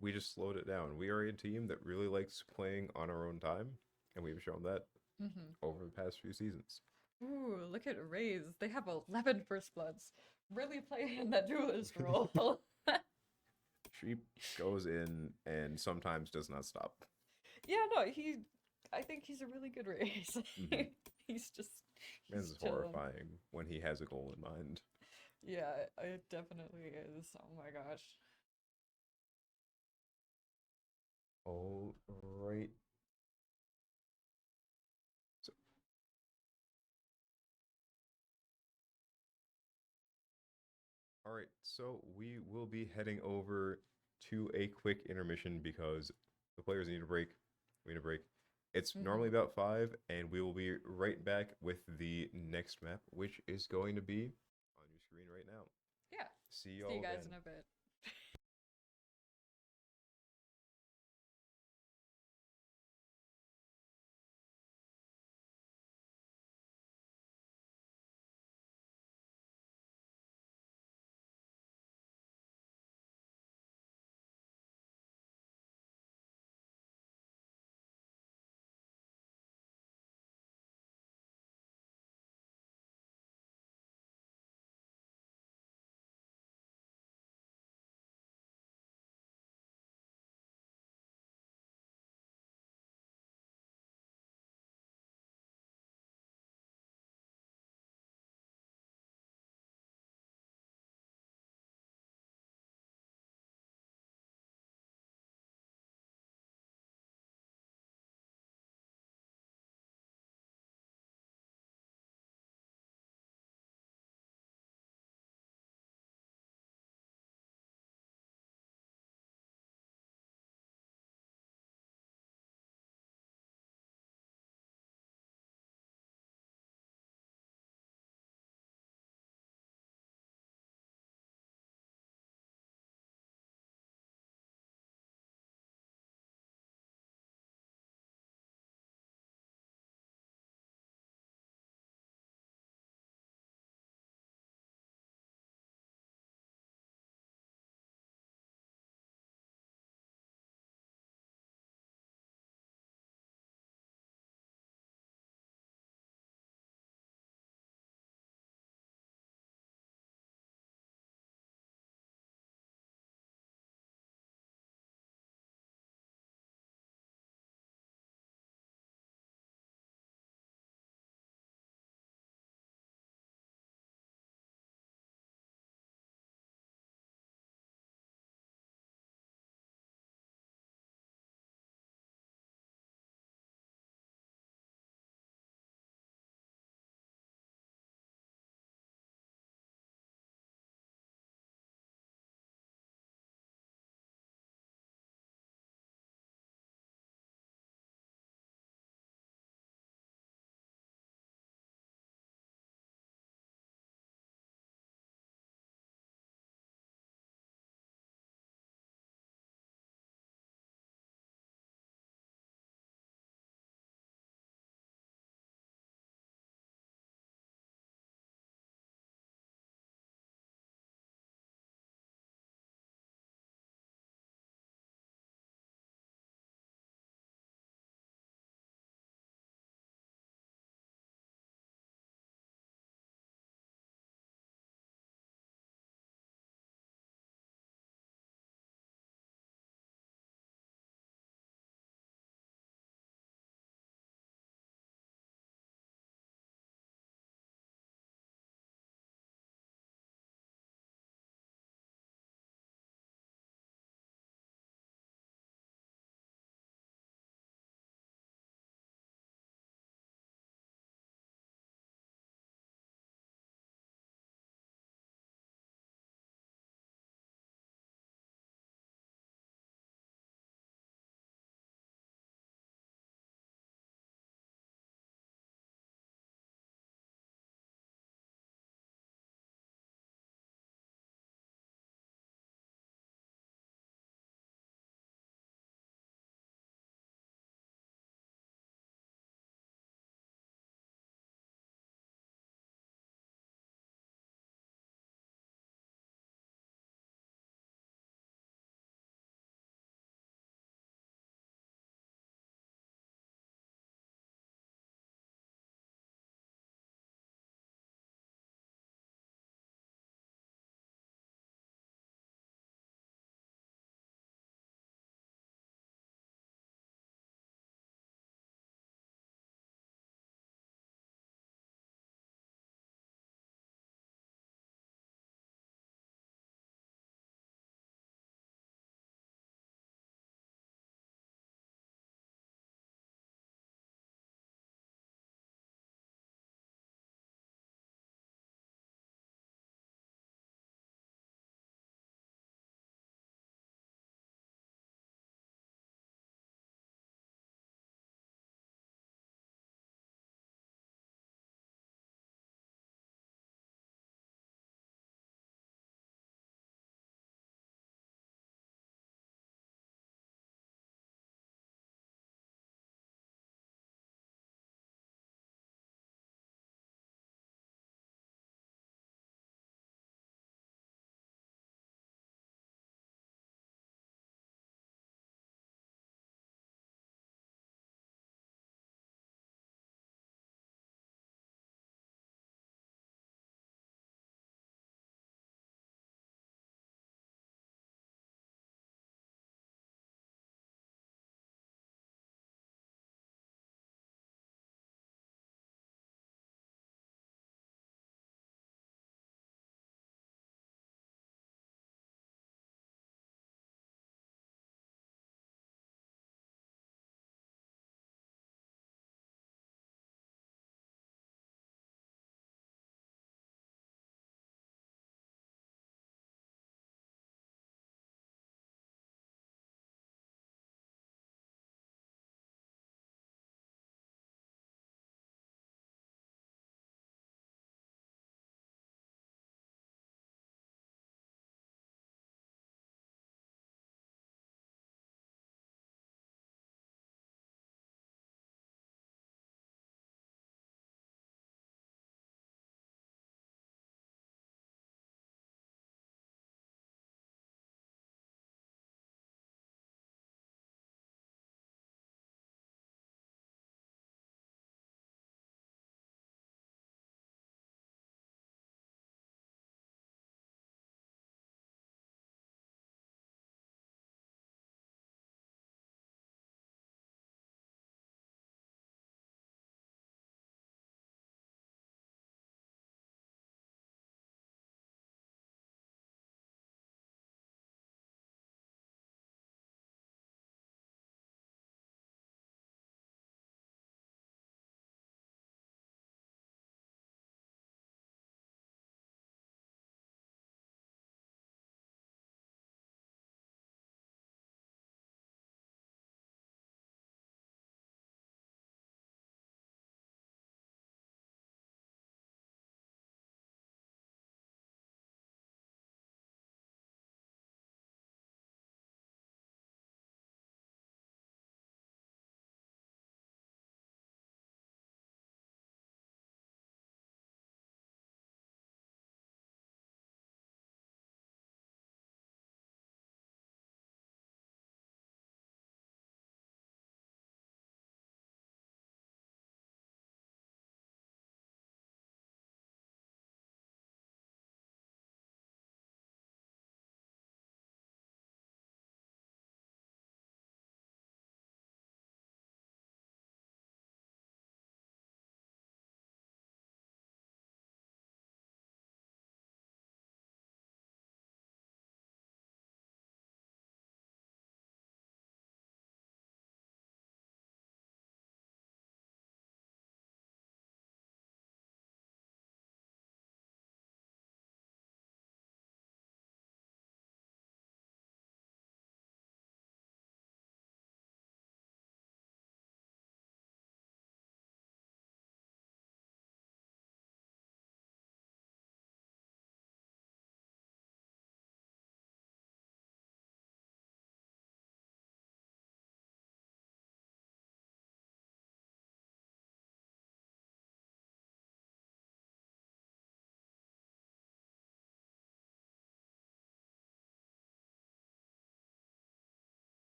we just slowed it down. We are a team that really likes playing on our own time, and we've shown that over the past few seasons. Ooh, look at Raze. They have 11 First Bloods. Really playing that duelist role. Sheep goes in and sometimes does not stop. Yeah, no, I think he's a really good Raze. He's just. Man's He's chilling. horrifying when he has a goal in mind. Yeah, it definitely is. Oh my gosh. All right. Alright, so we will be heading over to a quick intermission because the players need a break. We need a break. It's normally about 5, and we will be right back with the next map, which is going to be on your screen right now. Yeah. See See y'all you guys then. in a bit.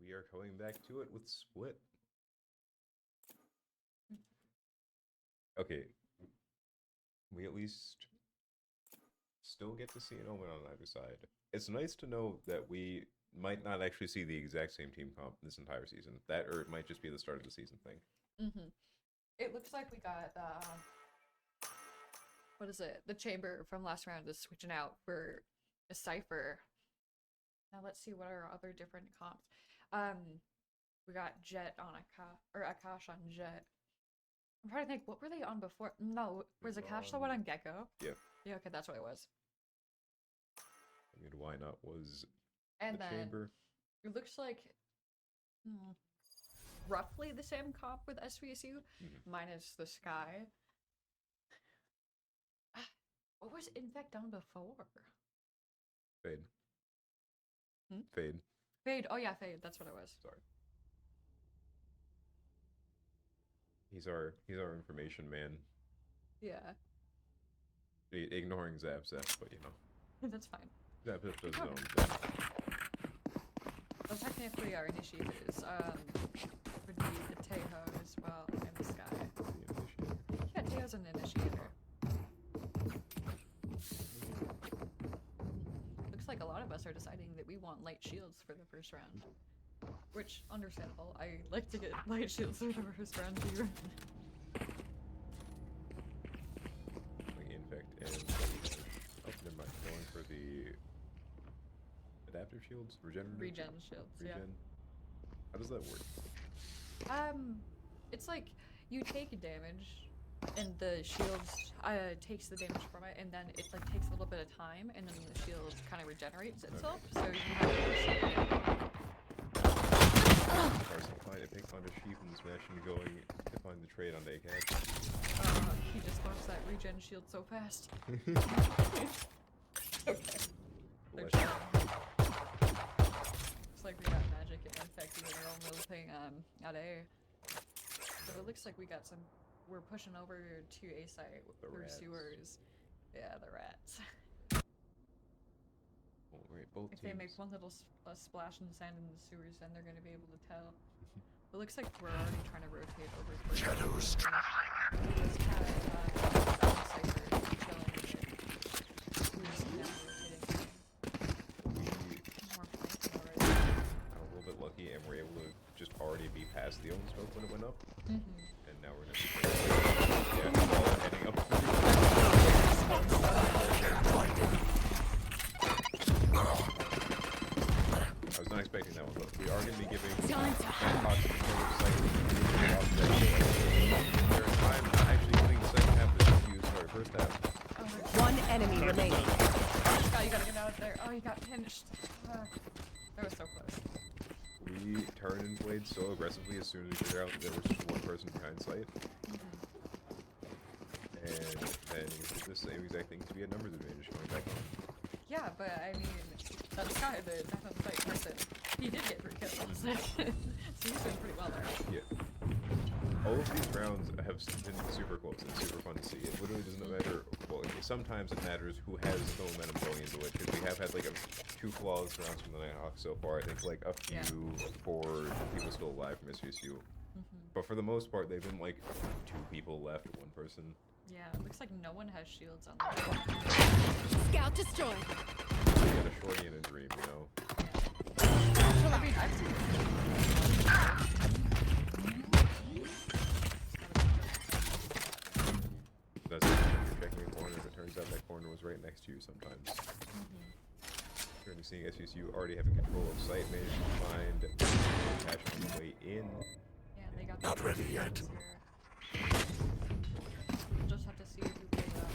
we are going back to it with Split. Okay. We at least still get to see an Omen on either side. It's nice to know that we might not actually see the exact same team comp this entire season. That, or it might just be the start of the season thing. Mm-hmm. It looks like we got, what is it? The Chamber from last round is switching out for a Cypher. Now let's see what are other different comps. We got Jet on Akash on Jet. I'm trying to think, what were they on before? No, was Akash the one on Gecko? Yeah. Yeah, okay, that's what it was. I mean, why not was And the then Chamber. it looks like roughly the same comp with SVSU, minus the Sky. What was Infect on before? Fade. Hmm? Fade. Fade. Oh yeah, Fade. That's what it was. Sorry. He's our information man. Yeah. Ignoring Zap, but you know. That's fine. Zap does his own thing. Well, technically our initiators would be the Teho as well and the Sky. The initiator. Yeah, Teho's an initiator. Looks like a lot of us are deciding that we want light shields for the first round. Which, understandable. I like to get light shields for the first round too. Like Infect and oh, never mind. Going for the adaptive shields? Regenerative? Regen shields, Regen? yeah. How does that work? It's like you take damage and the shield takes the damage from it, and then it like takes a little bit of time, and then the shield kind of regenerates itself. So you have to Find a sheep and smash and going to find the trade on the ACAD. he just lost that regen shield so fast. Okay. Bless They're you. Looks like we got magic and infect in their own little thing at A. So it looks like we got some. We're pushing over to A site The through rats. sewers. Yeah, the rats. Oh, right, both If teams. they make one little splash in the sand in the sewers, then they're gonna be able to tell. It looks like we're already trying to rotate over. Shadows traveling. This cat, Cypher, chilling with it. Who's now rotating. More flanking already. Got a little bit lucky and we're able to just already be past the own smoke when it went up. And now we're gonna be heading up. I was not expecting that one, but we are going to be giving Time to toxic there is time not actually getting the second half of the use our first half. One enemy remaining. Oh, you gotta get out of there. Oh, you got pinched. That was so close. We turned and played so aggressively as soon as we figured out there was just one person behind sight. And then we did the same exact thing to be a numbers advantage going back on. Yeah, but I mean, that guy, the death on sight person, he did get 3 kills. So he's doing pretty well there. Yeah. All of these rounds have been super close and super fun to see. It literally doesn't matter. Well, sometimes it matters who has the momentum going into it. Because we have had like 2 flawless rounds from the Nighthawks so far. I think like a few for people still alive from SVSU. But for the most part, they've been like 2 people left, 1 person. Yeah, it looks like no one has shields on them. Scout destroyed. We got a shorty and a dream, you know. I mean, I've seen That's it. You're checking a corner, and it turns out that corner was right next to you sometimes. Currently seeing SVSU already having control of site, managed to find Cash on the way in. Yeah, they got Not ready yet. Here. We'll just have to see who plays out.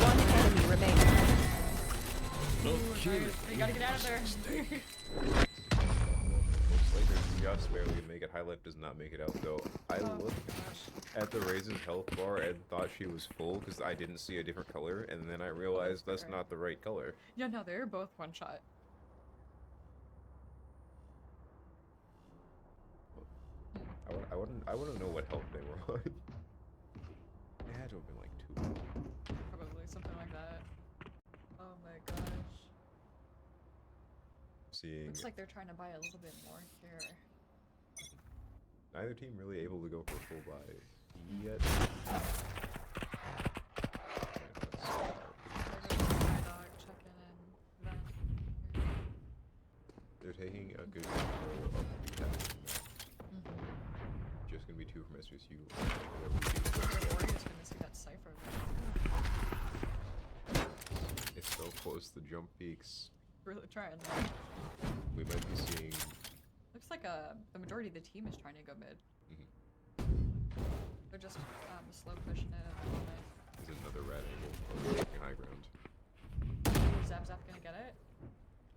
One enemy remaining. You gotta get out of there. Like they're just barely gonna make it. High Life does not make it out though. I Oh, looked gosh. at the Raisin's health bar and thought she was full because I didn't see a different color, and then I realized that's right. not the right color. Yeah, no, they're both one shot. I wouldn't know what health they were on. It had to have been like 2. Probably something like that. Oh my gosh. Seeing Looks like they're trying to buy a little bit more here. neither team really able to go for a full buy yet. They're taking a good control of the attack. Just gonna be 2 from SVSU. Warrior's gonna see that cipher. It's so close to jump peaks. Really trying. We might be seeing. Looks like the majority of the team is trying to go mid. They're just slow pushing it at the moment. There's another rat angle taking high ground. Zap Zap gonna get it?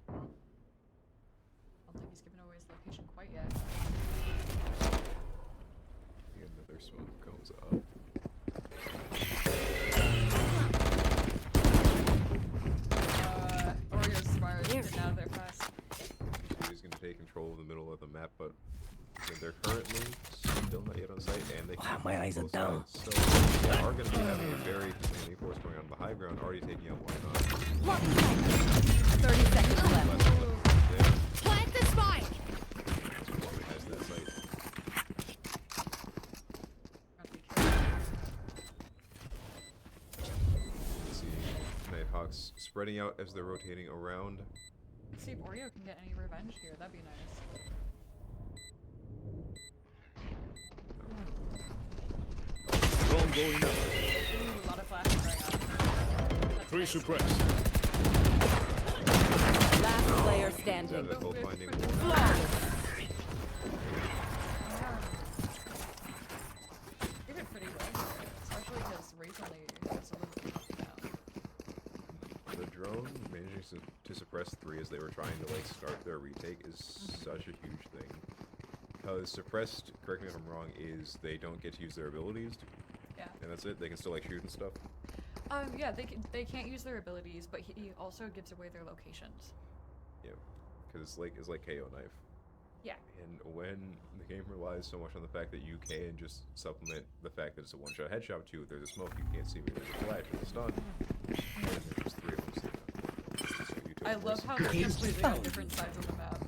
I don't think he's given away his location quite yet. Another smoke comes up. Oreo's smart, getting out of there fast. He's going to take control of the middle of the map, but they're currently still not yet on site, and they Wow, my eyes are both down. sides. So they are going to be having a very concerning force going on the high ground, already taking out Why Not. 30 seconds left. There. Plant the spike! Nobody has that site. Gotta be careful. See Nighthawks spreading out as they're rotating around. See if Oreo can get any revenge here, that'd be nice. Drone going up. Ooh, a lot of flashes right now. That's 3 nice. suppressed. Last player Yeah, standing. they're both finding Flawless. They did pretty well here, especially because recently it's a little bit tough now. the drone managing to suppress 3 as they were trying to like start their retake is such a huge thing. Because suppressed, correct me if I'm wrong, is they don't get to use their abilities, Yeah. and that's it. They can still like shoot and stuff. Yeah, they can't use their abilities, but he also gives away their locations. Yeah, because it's like KO knife. Yeah. And when the game relies so much on the fact that you can just supplement the fact that it's a one-shot headshot too, if there's a smoke, you can't see me, there's a flash, there's a stun, and there's just 3 of them. So you I take love risk. how they're completely on different sides of the map.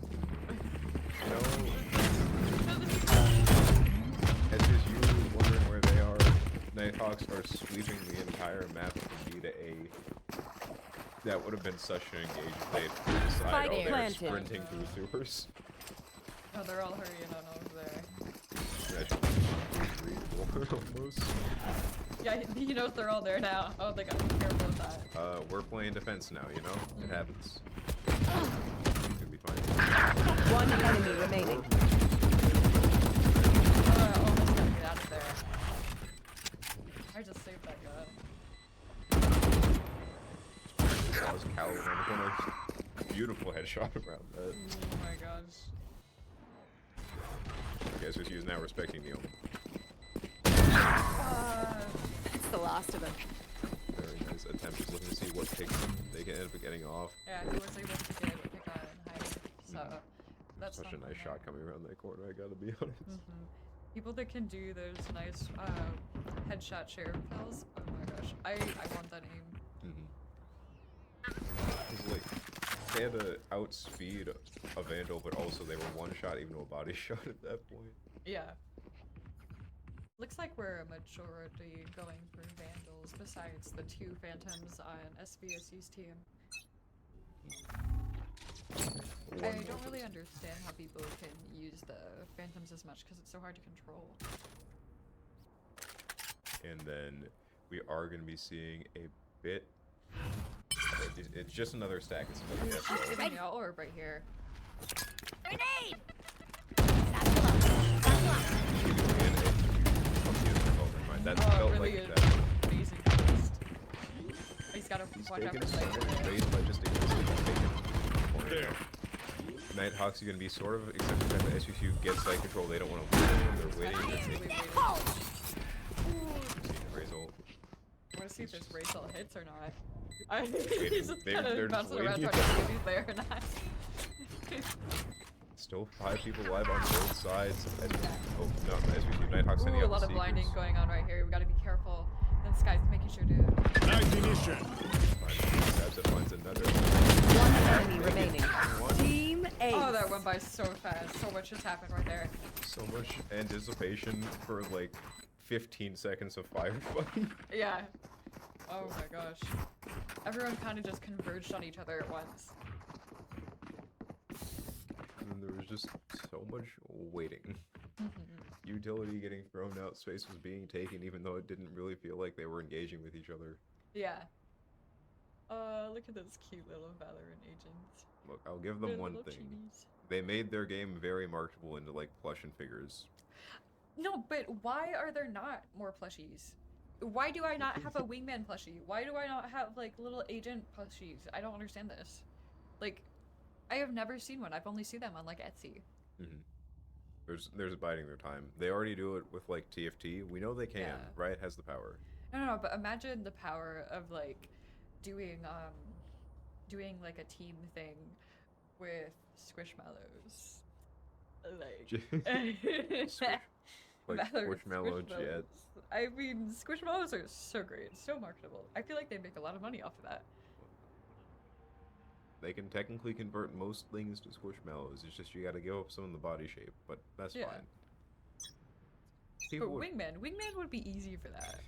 You know, as just you wondering where they are, Nighthawks are sweeping the entire map from B to A. That would have been such an engage if they decided, Spike oh, they're planted. sprinting through sewers. Oh, they're all hurrying on over there. That should be 3, 4 almost. Yeah, he knows they're all there now. Oh, they gotta be careful with that. We're playing defense now, you know? It happens. It's gonna be fine. One enemy remaining. Almost gotta get out of there. I just saved that guy. That was Cal around the corner. Beautiful headshot around that. Oh my gosh. I guess just now respecting the omen. It's the last of them. Very nice attempt. Just looking to see what picks they can end up getting off. Yeah, he was able to get a pick on and hide. So that's Such a something nice there. shot coming around that corner, I gotta be honest. People that can do those nice headshot sheriff kills. Oh my gosh, I want that aim. It's like they had to outspeed a Vandal, but also they were one shot even to a body shot at that point. Yeah. Looks like we're a majority going for Vandals besides the 2 Phantoms on SVSU's team. I don't really understand how people can use the Phantoms as much because it's so hard to control. And then we are going to be seeing a bit. It's just another stack. It's another guess. She's giving me all orb right here. Grenade! That Oh, felt really like is that. amazing. Twist. He's gotta He's watch out taken for so Cypher. much bait by just existing. Taken. There. Nighthawks are going to be sort of, except for the fact that SVSU gets site control, they don't want to lose when they're waiting. Razor. I want to see if this Rachel hits or not. He's just they're kind of just bouncing around waiting. trying to see if he's there or not. Still 5 people alive on both sides. And, oh, no, SVSU Nighthawks sending Ooh, a out lot the of blinding Seekers. going on right here. We gotta be careful. Then Sky's making sure to. Night initiation. Grabs it, finds another. One enemy remaining. One. Team Ace. Oh, that went by so fast. So much has happened right there. So much anticipation for like 15 seconds of firefighting. Yeah. Oh my gosh. Everyone kind of just converged on each other at once. And there was just so much waiting. Utility getting thrown out, space was being taken even though it didn't really feel like they were engaging with each other. Yeah. Look at those cute little Valorant agents. Look, I'll give them They're one little thing. chibies. They made their game very marketable into like plush and figures. No, but why are there not more plushies? Why do I not have a wingman plushie? Why do I not have like little agent plushies? I don't understand this. Like, I have never seen one. I've only seen them on like Etsy. There's biding their time. They already do it with like TFT. We know they can. Yeah. Riot has the power. No, but imagine the power of like doing like a team thing with Squishmallows. Like Like Valorant Squishmallow Jet. I mean, Squishmallows are so great, so marketable. I feel like they make a lot of money off of that. They can technically convert most things to Squishmallows. It's just you gotta give up some of the body shape, but that's Yeah. fine. But People would- Wingman would be easy for that.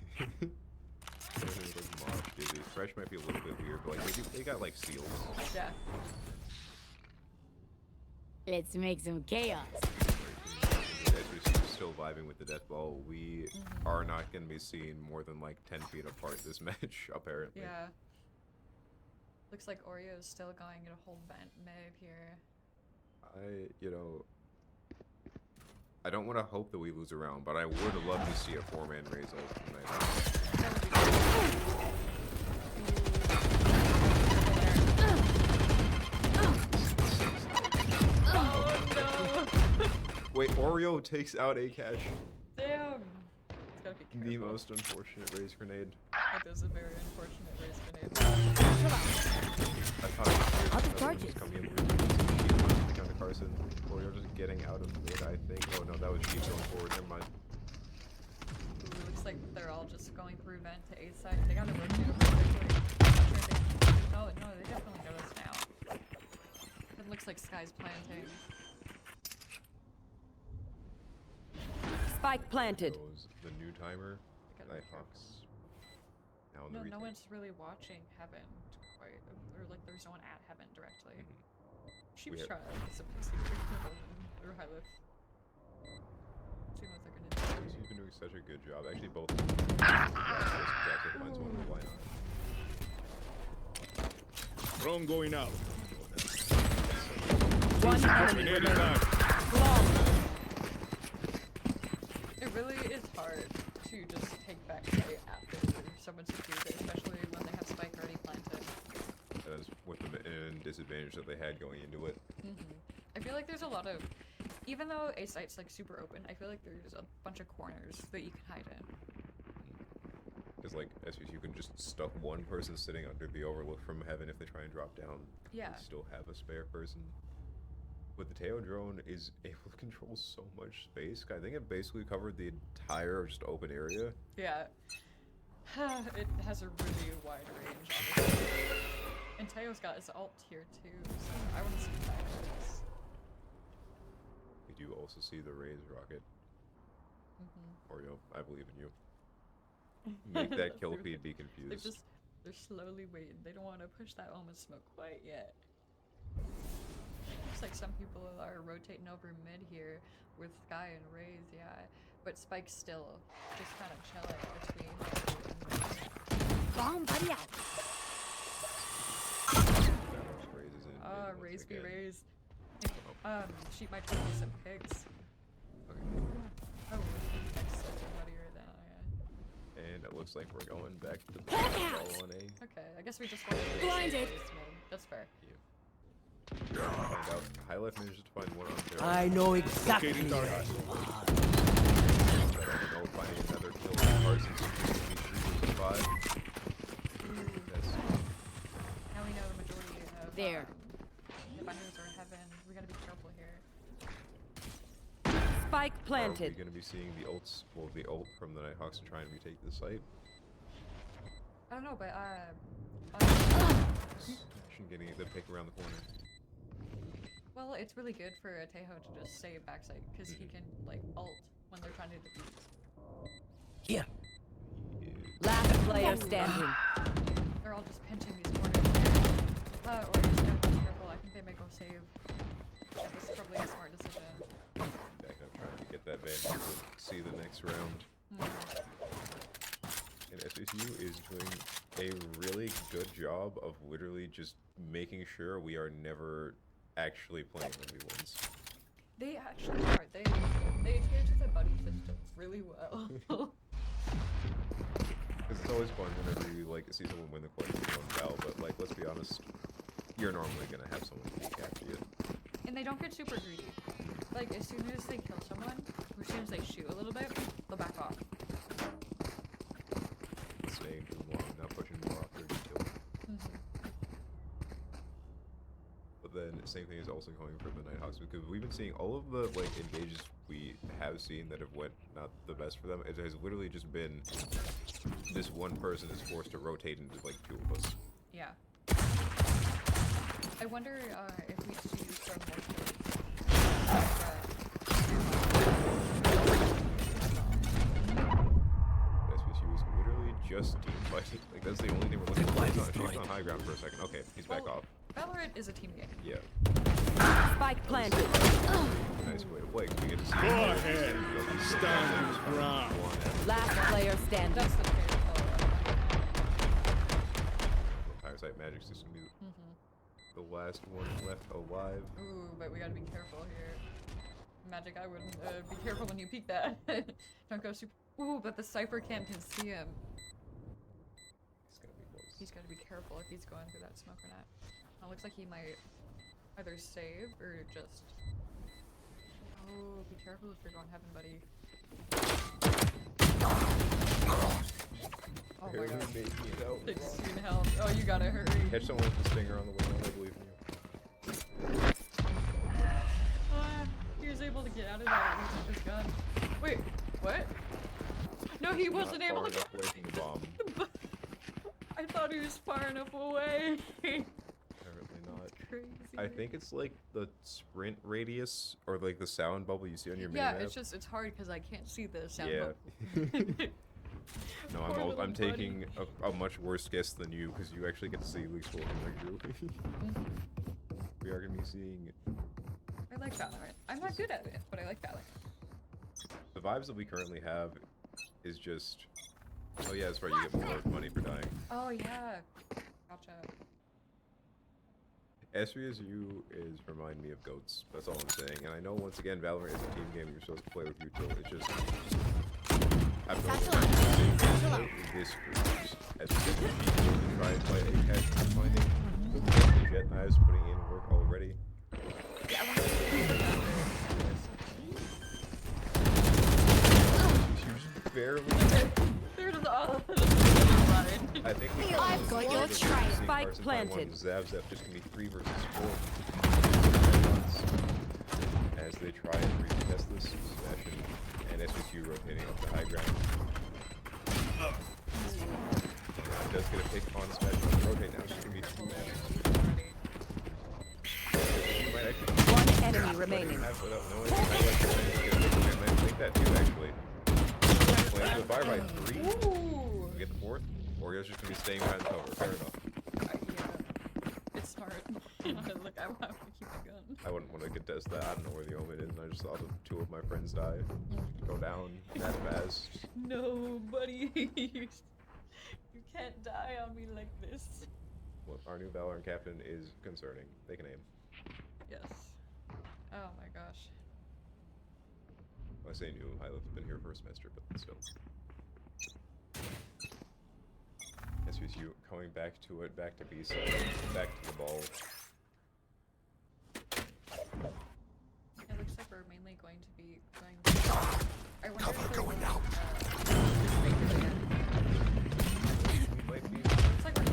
Fresh might be a little bit weird, but like they got like seals. Yeah. Let's make some chaos. SVSU still vibing with the death ball. We are not going to be seen more than like 10 feet apart this match, apparently. Yeah. Looks like Oreo is still going to hold vent mid here. I don't want to hope that we lose a round, but I would love to see a 4-man raise ult tonight. That would be great. Oh no! Wait, Oreo takes out a cache. Damn! It's gotta be careful. The most unfortunate raise grenade. That is a very unfortunate race grenade. I thought it Other was charges. coming in weird. Down to Carson. Oreo just getting out of mid, I think. Oh no, that was Sheep going forward. Never mind. Ooh, looks like they're all just going through vent to A side. They gotta rotate over quickly. No, they definitely know us now. It looks like Sky's planting. Spike planted. Goes the new timer. They gotta be Nighthawks. Now in No, the no retake. one's really watching Heaven quite, or like there's no one at Heaven directly. Sheep's We have- trying to like some or high lift. See what they're gonna do. She's been doing such a good job. Actually, both. Jackson finds one. Why not? Drone going out. One enemy Grenade remaining. out. Flawless. It really is hard to just take back site after someone secures it, especially when they have Spike already planted. As with the disadvantage that they had going into it. I feel like there's a lot of, even though A site's like super open, I feel like there's a bunch of corners that you can hide in. Because like SVSU can just stuff one person sitting under the overlook from heaven if they try and drop down. Yeah. They still have a spare person. But the Teo drone is able to control so much space. I think it basically covered the entire just open area. Yeah. It has a really wide range, honestly. And Teo's got his ult here too, so I want to see that. We do also see the Raze rocket. Oreo, I believe in you. Make that kill feed be confused. They're slowly waiting. They don't want to push that almost smoke quite yet. Looks like some people are rotating over mid here with Sky and Raze, yeah. But Spike's still just kind of chilling between. Bomb buddy out. Raze is in mid Ah, once Raze be again. Raze. She might take me some pigs. Okay. Oh, next somebody right now, yeah. And it looks like we're going back to the ball on A. Okay, I guess we just want to Blinded. That's fair. Find out. High left manages to find one on there. I know exactly. Locating where target. you are. No, finding another kill with Parsons. 3 versus 5. That's Now we know the majority of There. the binders are in heaven. We gotta be careful here. Spike Are we planted. going to be seeing the ults, well, the ult from the Nighthawks to try and retake the site? I don't know, but Action getting the pick around the corner. well, it's really good for Tejo to just stay backside because he can like ult when they're trying to defuse. Here. Last player standing. They're all just pinching these corners. Or just gotta be careful. I think they may go save. Yeah, this is probably a smart decision. Back up trying to get that vantage to see the next round. And SVSU is doing a really good job of literally just making sure we are never actually playing 1v1s. They actually are. They adhere to the buddy system really well. Because it's always fun whenever you like see someone win the clutch on Val, but like let's be honest, you're normally gonna have someone peek after you. And they don't get super greedy. Like as soon as they kill someone, or as soon as they shoot a little bit, they'll back off. Staying too long, not pushing more off their kill. But then same thing is also coming from the Nighthawks because we've been seeing all of the like engages we have seen that have went not the best for them. It has literally just been this one person is forced to rotate into like 2 of us. Yeah. I wonder if we see some more kills. SVSU is literally just team fighting. Like that's the only thing we're looking for. He's on high ground for a second. Okay, he's back off. Valorant is a team game. Yeah. Spike planted. Nice way to play. We get to see Go ahead. Stand your ground. Last player standing. That's the case. Parasite Magic's just gonna be the last one left alive. Ooh, but we gotta be careful here. Magic, I wouldn't be careful when you peek that. Don't go super. Ooh, but the Cypher Cam can see him. It's gonna be close. He's gotta be careful if he's going through that smoke or not. It looks like he might either save or just. Oh, be careful if you're going heaven, buddy. Oh my god. 16 health. Oh, you gotta hurry. Catch someone with the stinger on the window, I believe in you. He was able to get out of that at least with his gun. Wait, what? No, he wasn't Not able far to enough away from the bomb. I thought he was far enough away. Apparently not. Crazy. I think it's like the sprint radius or like the sound bubble you see on your Yeah, minimap. it's just, it's hard because I can't see the sound Yeah. bubble. No, Poor little I'm buddy. taking a much worse guess than you because you actually get to see Luke's full like We are going to be seeing I like Valorant. I'm not good at it, but I like Valorant. the vibes that we currently have is just. Oh yeah, that's right. You get more money for dying. Oh yeah. Gotcha. SVSU is remind me of goats. That's all I'm saying. And I know once again, Valorant is a team game. You're supposed to play with util. It's just. I've known this group as we get to try and play a catch finding the Jet Knives putting in work already. Yeah, I want to see Barely. They're just all I think we I've got your trail. Spike planted. Zap just gonna be 3 versus 4. As they try and retest this session, and SVSU rotating up the high ground. Does get a pick on Smash on the rotate now. It's just gonna be 2 matches. One enemy remaining. Without knowing, I might take that too actually. Plans to fire by 3. Ooh. We get the 4th, or he's just gonna be staying behind the cover. Fair enough. Yeah. It's smart. Look, I want to keep my gun. I wouldn't want to contest that. I don't know where the omen is, and I just saw the 2 of my friends die. Go down that fast. No, buddy. You can't die on me like this. Well, our new Valorant captain is concerning. They can aim. Yes. Oh my gosh. I say new. I have been here for a semester, but still. SVSU coming back to it, back to B side, back to the ball. I wonder Cover if they going will, out. just make it again. He might be. It's like we're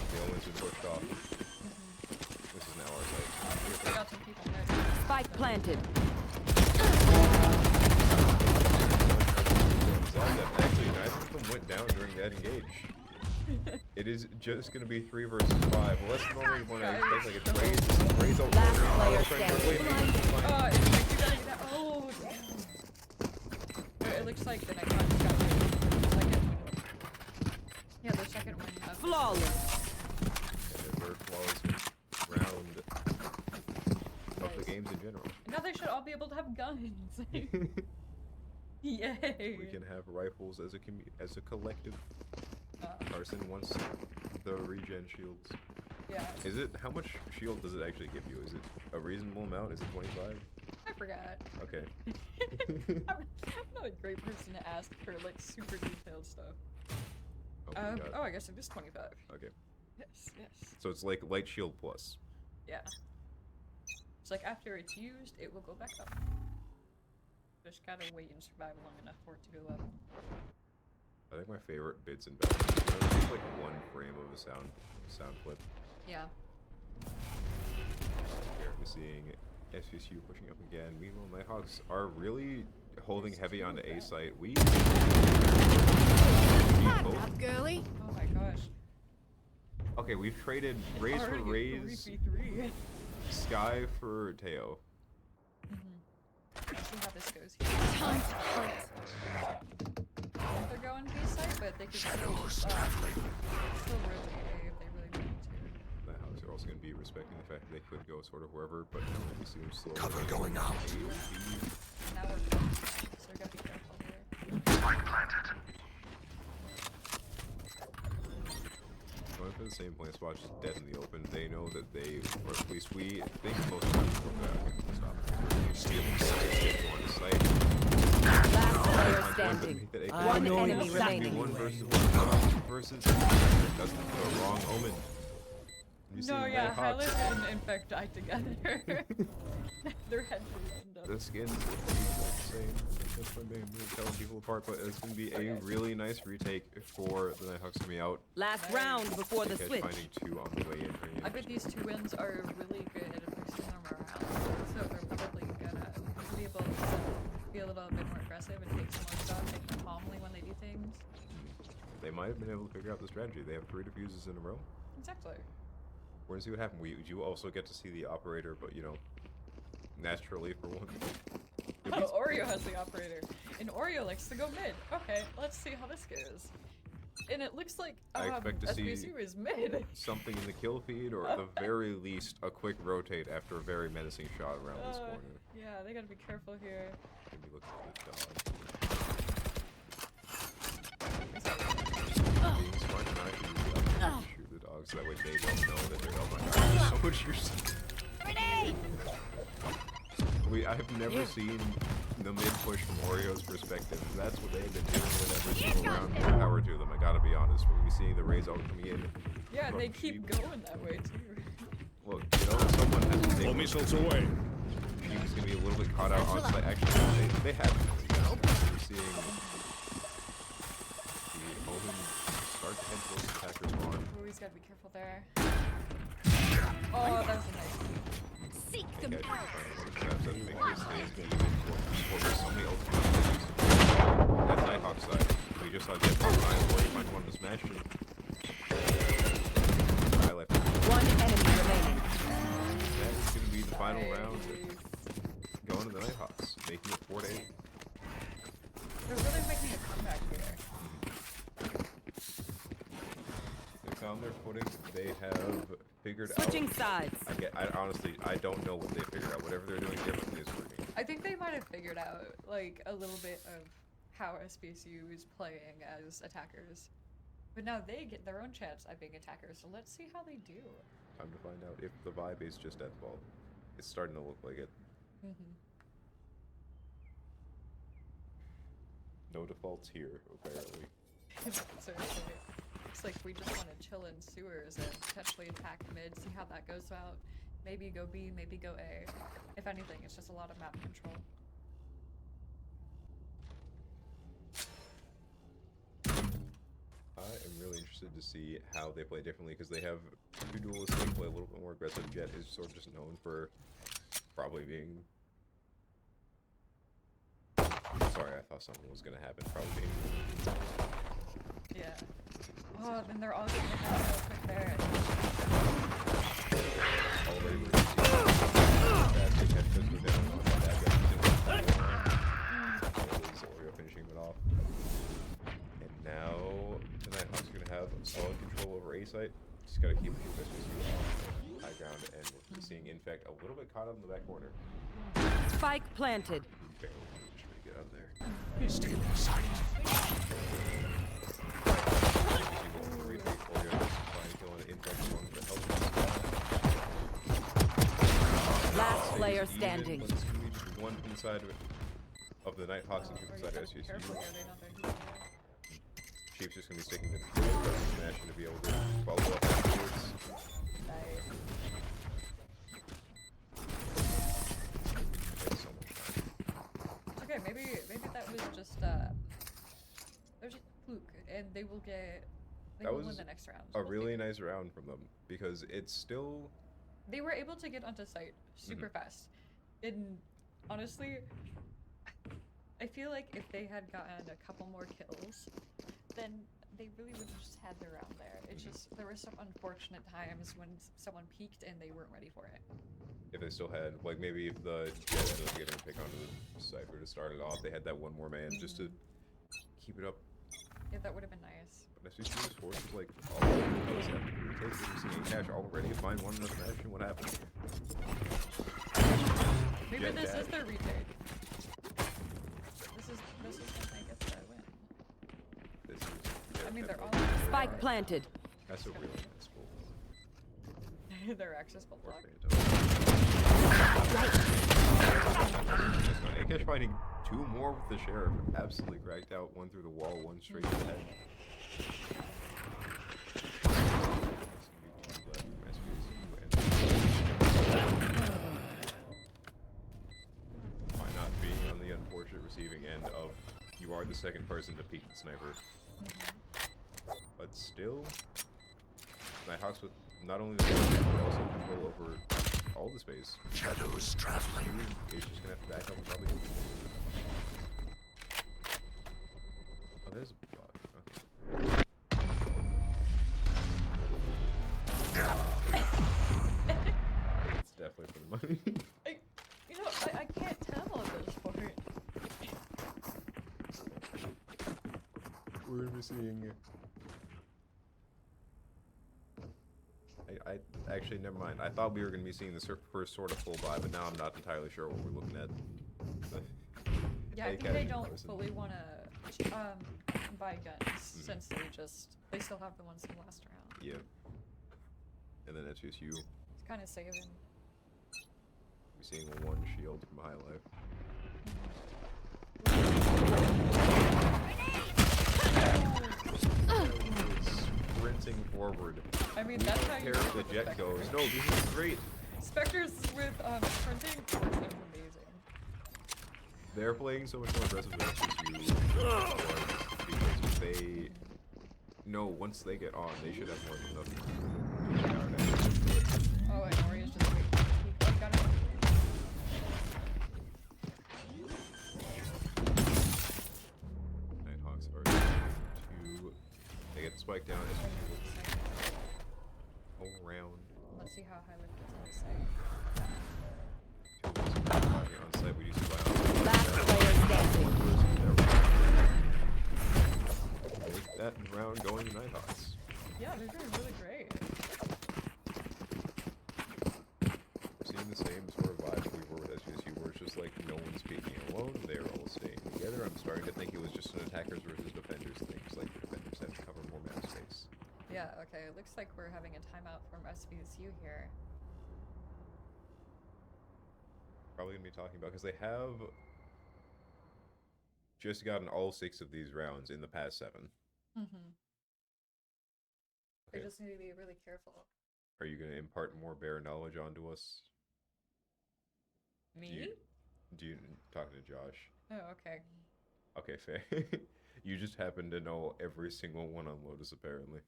The Owens been pushed off. This is now our site. we got some people there. Spike planted. Actually, neither of them went down during that engage. It is just going to be 3 versus 5. Well, that's normally when I expect like a raise over. Last player standing. Oh, it's like you gotta get that. Oh, damn. It looks like the next one got the second. Yeah, the second one. Flawless. And their flawless round of the games in general. Now they should all be able to have guns. Yay. We can have rifles as a collective. Carson wants the regen shields. Yeah. Is it, how much shield does it actually give you? Is it a reasonable amount? Is it 25? I forgot. Okay. I'm not a great person to ask for like super detailed stuff. Oh, my God. Oh, I guess it is 25. Okay. Yes, yes. So it's like light shield plus. Yeah. It's like after it's used, it will go back up. Just gotta wait and survive long enough for it to go up. I think my favorite bits in Valorant is just like 1 frame of a sound clip. Yeah. We're seeing SVSU pushing up again. Meanwhile, Nighthawks are really holding heavy onto A site. We Up, girly. Oh my gosh. Okay, we've traded Raze for Already Raze, 3v3. Sky for Teo. Let's see how this goes here. They're going B side, but they could still rotate A if they really wanted to. Nighthawks are also going to be respecting the fact that they could go sort of wherever, but now we see them slowly. Cover going out. Now we're going, so we gotta be careful here. Spike planted. Going for the same point spot, just dead in the open. They know that they, or at least we think most of them will stop. Stealing sight, go on the site. Last player standing. One enemy remaining. 1 versus that's the wrong omen. You see No, yeah, Nighthawks. Hylas and Infect died together. Their heads were lined up. The skins look the exact same. That's my main move, telling people apart, but it's going to be a really nice retake for the Nighthawks coming out. Last round before the Catch switch. finding 2 on the way in. I bet these 2 wins are really good at boosting their morale. So they're probably gonna be able to be a little bit more aggressive and take some more stuff, take them calmly when they do things. They might have been able to figure out the strategy. They have 3 diffuses in a row. Exactly. We're gonna see what happens. You also get to see the operator, but you know, naturally for one. Oh, Oreo has the operator. And Oreo likes to go mid. Okay, let's see how this goes. And it looks like I expect to see SVSU is mid. something in the kill feed, or at the very least, a quick rotate after a very menacing shot around this corner. Yeah, they gotta be careful here. Maybe look at the dog. Being smart and not use the opportunity to shoot the dogs, that way they don't know that they're oh my god, so much I've never seen the mid push from Oreo's perspective. That's what they've been doing with every single round. More power to them, I gotta be honest. We're gonna be seeing the Raze all coming in. Yeah, from they keep Sheep. going that way too. Look, you know, someone has to All take missiles away. Sheep's gonna be a little bit caught out on site. Actually, they have it. You know, we're seeing the Omen start to head towards the attacker spawn. Oh, he's gotta be careful there. Oh, that was a nice one. Seek Okay, them out. that's a big mistake. There's so many ultimates. That's Nighthawk side. We just saw Jet on line where he might want to smash it. I left. One enemy remaining. That is going to be the final round. Nice. Going to the Nighthawks, making it 4-8. They're really making a comeback here. They found their footing. They have figured Switching out. sides. I honestly, I don't know what they figured out. Whatever they're doing differently is working. I think they might have figured out like a little bit of how SVSU is playing as attackers. But now they get their own chance at being attackers, so let's see how they do. Time to find out if the vibe is just deathball. It's starting to look like it. No defaults here, apparently. Seriously. Looks like we just want to chill in sewers and potentially attack mid, see how that goes out. Maybe go B, maybe go A. If anything, it's just a lot of map control. interested to see how they play differently because they have two duelists that play a little bit more aggressive. Jet is sort of just known for probably being. Sorry, I thought something was gonna happen. Probably being. Yeah. Oh, then they're all gonna have real quick there. Already we're seeing fast they catch this go down on that guy. Oreo finishing it off. And now the Nighthawks are gonna have solid control over A site. Just gotta keep SVSU on high ground, and we're seeing Infect a little bit caught up in the back corner. Spike planted. Barely managed to get out there. Stay in sight. Last player standing. But it's gonna be just one inside of the Nighthawks and two inside of SVSU. Careful here, they know they're Chief's just gonna be sticking to the smash to be able to follow up afterwards. nice. Makes so much time. Okay, maybe that was just there's a fluke, and they will get. They That will was win the next round. A We'll see. really nice round from them because it's still. They were able to get onto site super fast. And honestly, I feel like if they had gotten a couple more kills, then they really would have just had their round there. It's just there were some unfortunate times when someone peaked and they weren't ready for it. If they still had, like, maybe if the Jet ended up getting a pick onto the Cypher to start it off, they had that one more man just to keep it up. Yeah, that would have been nice. But SVSU was forced to, like, all of those have to retake. We're seeing cash already. Find one in the smash, and what happened? Maybe Jet this dash. is their retake. This is when they get the win. This is, I mean, they're all Spike planted. That's a really nice goal. their access will Or block. Phantom. Akash finding two more with the Sheriff. Absolutely cracked out. One through the wall, one straight to the head. Why not being on the unfortunate receiving end of you are the second person to peek the sniper. But still, Nighthawks with not only the sniper, but also control over all the space. Shadows traveling. He's just gonna have to back up and probably. Oh, there's a bot. Okay. It's definitely for the money. I can't tell at this point. We're gonna be seeing. I actually never mind. I thought we were gonna be seeing the first sort of full buy, but now I'm not entirely sure what we're looking at. Yeah, I think they casual don't person. fully want to buy guns since they still have the ones from last round. Yeah. And then SVSU, It's kind of saving. we're seeing one shield from High Life. Sprinting forward. I mean, that's how you Care do the it with jet goes. Spectres. No, this is great. Spectres with sprinting is amazing. They're playing so much more aggressive than SVSU because they know once they get on, they should have more than enough. Oh, and Ori's just wait. He got it. Nighthawks are to they get the spike down. Whole round. Let's see how Highland gets on the site. On site, we do see Last player standing. Make that round going to Nighthawks. Yeah, they're doing really great. Seeing the same sort of vibe we were with SVSU, where it's just like no one's speaking alone, they're all staying together. I'm starting to think it was just an attackers versus defenders thing, because like the defenders had to cover more map space. Yeah, okay, it looks like we're having a timeout from SVSU here. Probably gonna be talking about because they have just gotten all 6 of these rounds in the past 7. Mm-hmm. They Okay. just need to be really careful. Are you gonna impart more bear knowledge onto us? Me? Do you talking to Josh? Oh, okay. Okay, fair. You just happen to know every single one on Lotus, apparently.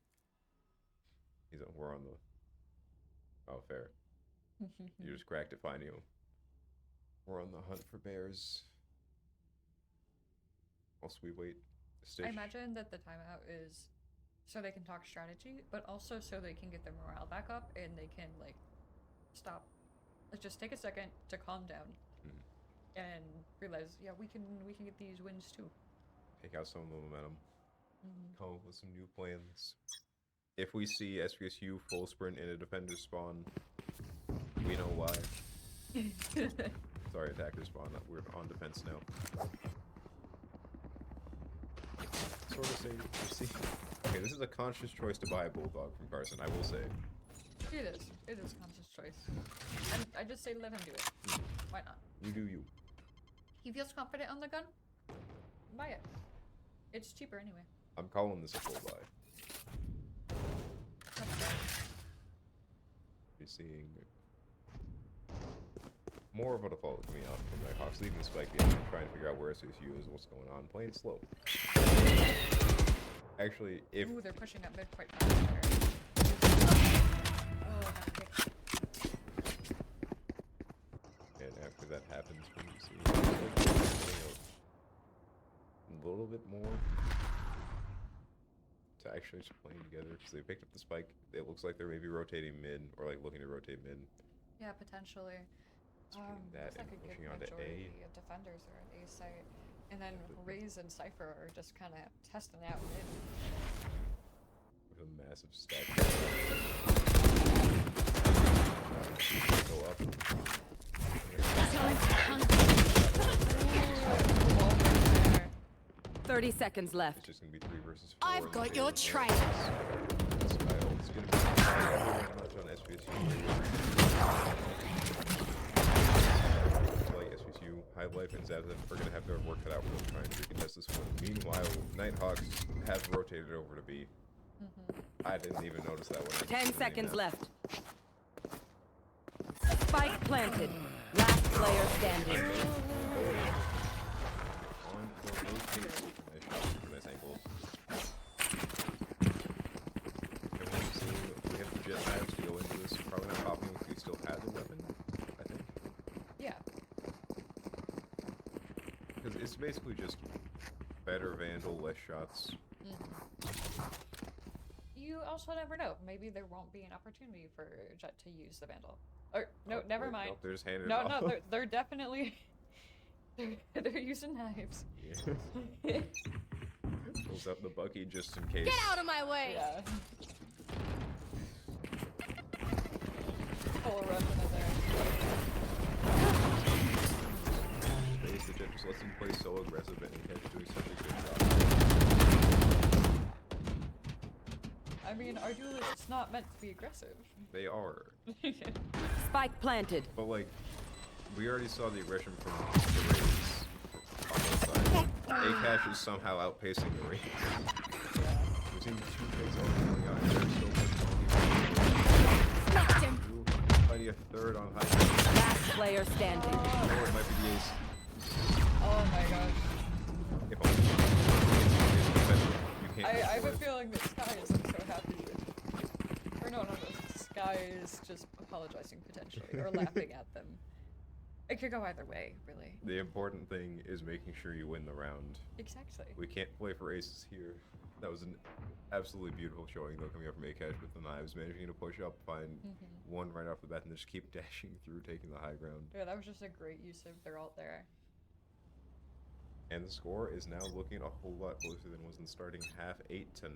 We're on the. Oh, fair. You just cracked it, fine you. We're on the hunt for bears. Also, we wait. I imagine that the timeout is so they can talk strategy, but also so they can get their morale back up and they can like stop. Let's just take a second to calm down and realize, yeah, we can get these wins too. Take out some of the momentum. Come up with some new plans. If we see SVSU full sprint in a defender spawn, we know why. Sorry, attacker spawn. We're on defense now. Sort of say. Okay, this is a conscious choice to buy a bulldog from Carson. I will say. It is. It is a conscious choice. And I just say let him do it. Why not? You do you. He feels confident on the gun. Buy it. It's cheaper anyway. I'm calling this a full buy. You're seeing more of a default coming out from Nighthawks leaving the spike game and trying to figure out where SVSU is and what's going on. Playing slow. Actually, if... Ooh, they're pushing up mid quite fast there. Oh, that kick. And after that happens, we see a little bit more to actually just playing together because they picked up the spike. It looks like they're maybe rotating mid or like looking to rotate mid. Yeah, potentially. That Looks like and a good pushing on to majority A. of defenders are at A site. And then Raze and Cypher are just kind of testing out mid. With a massive stack. Go up. 30 seconds left. It's just gonna be 3 versus 4. I've got your trail. It's gonna be much on SVSU. Like SVSU, High Life, and Zazan are gonna have their work cut out for them trying to contest this one. Meanwhile, Nighthawks have rotated over to B. I didn't even notice that one. 10 seconds left. Spike planted. Last player standing. On the rotate. Nice shot, super nice angles. Everyone's seeing we have the jet knives to go into this. Probably not popping if he still has a weapon, I think. Yeah. Because it's basically just better Vandal, less shots. You also never know. Maybe there won't be an opportunity for Jet to use the Vandal. Or no, never wait, mind. Nope, they're just handing No, it off. no, they're definitely they're using knives. Yeah. Pulls up the Bucky just in case. Get out of my way! Yeah. Full run in there. Space the jet just lets him play so aggressive and he keeps doing such a good job. I mean, our duelist's not meant to be aggressive. They are. Spike planted. But like, we already saw the aggression from the Rays on both sides. A-Cash is somehow outpacing the Rays. We've seen 2 takes all going on. There's so much Smacked him! fighting a third on high ground. Last player standing. Or it might be the ace. Oh my gosh. If only. You can't I have a afford it. feeling that Sky isn't so happy with... Or no, Sky is just apologizing potentially, or laughing at them. It could go either way, really. The important thing is making sure you win the round. Exactly. We can't play for aces here. That was an absolutely beautiful showing, though, coming up from A-Cash with the knives, managing to push up, find one right off the bat, and just keep dashing through, taking the high ground. Yeah, that was just a great use of their ult there. And the score is now looking a whole lot closer than it was in starting half, 8 to 9.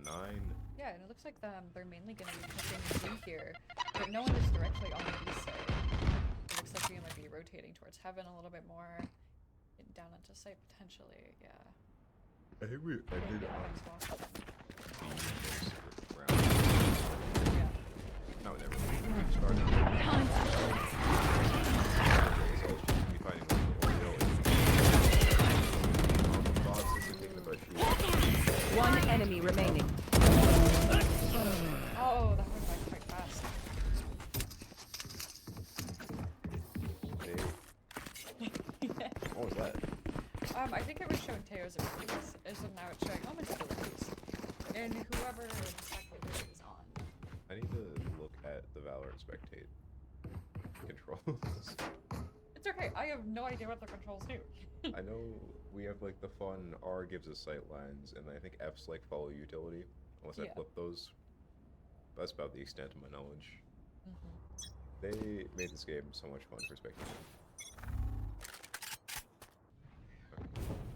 Yeah, and it looks like they're mainly going to be pushing B here, but no one is directly on the east side. It looks like we might be rotating towards heaven a little bit more, getting down into sight potentially, yeah. I think we ended Yeah, on as well. the first round. Yeah. No, never. We started. We fighting with the Oreo and the box is taking the bush. One enemy remaining. Oh, that went by quite fast. What was that? I think it was showing Teo's abilities, and so now it's showing all my abilities. And whoever exactly this is on. I need to hard spectate controls. It's okay. I have no idea what the controls do. I know we have like the fun R gives us sight lines, and I think F's like follow utility, unless I Yeah. flip those. That's about the extent of my knowledge. Mhm. They made this game so much fun for spectating.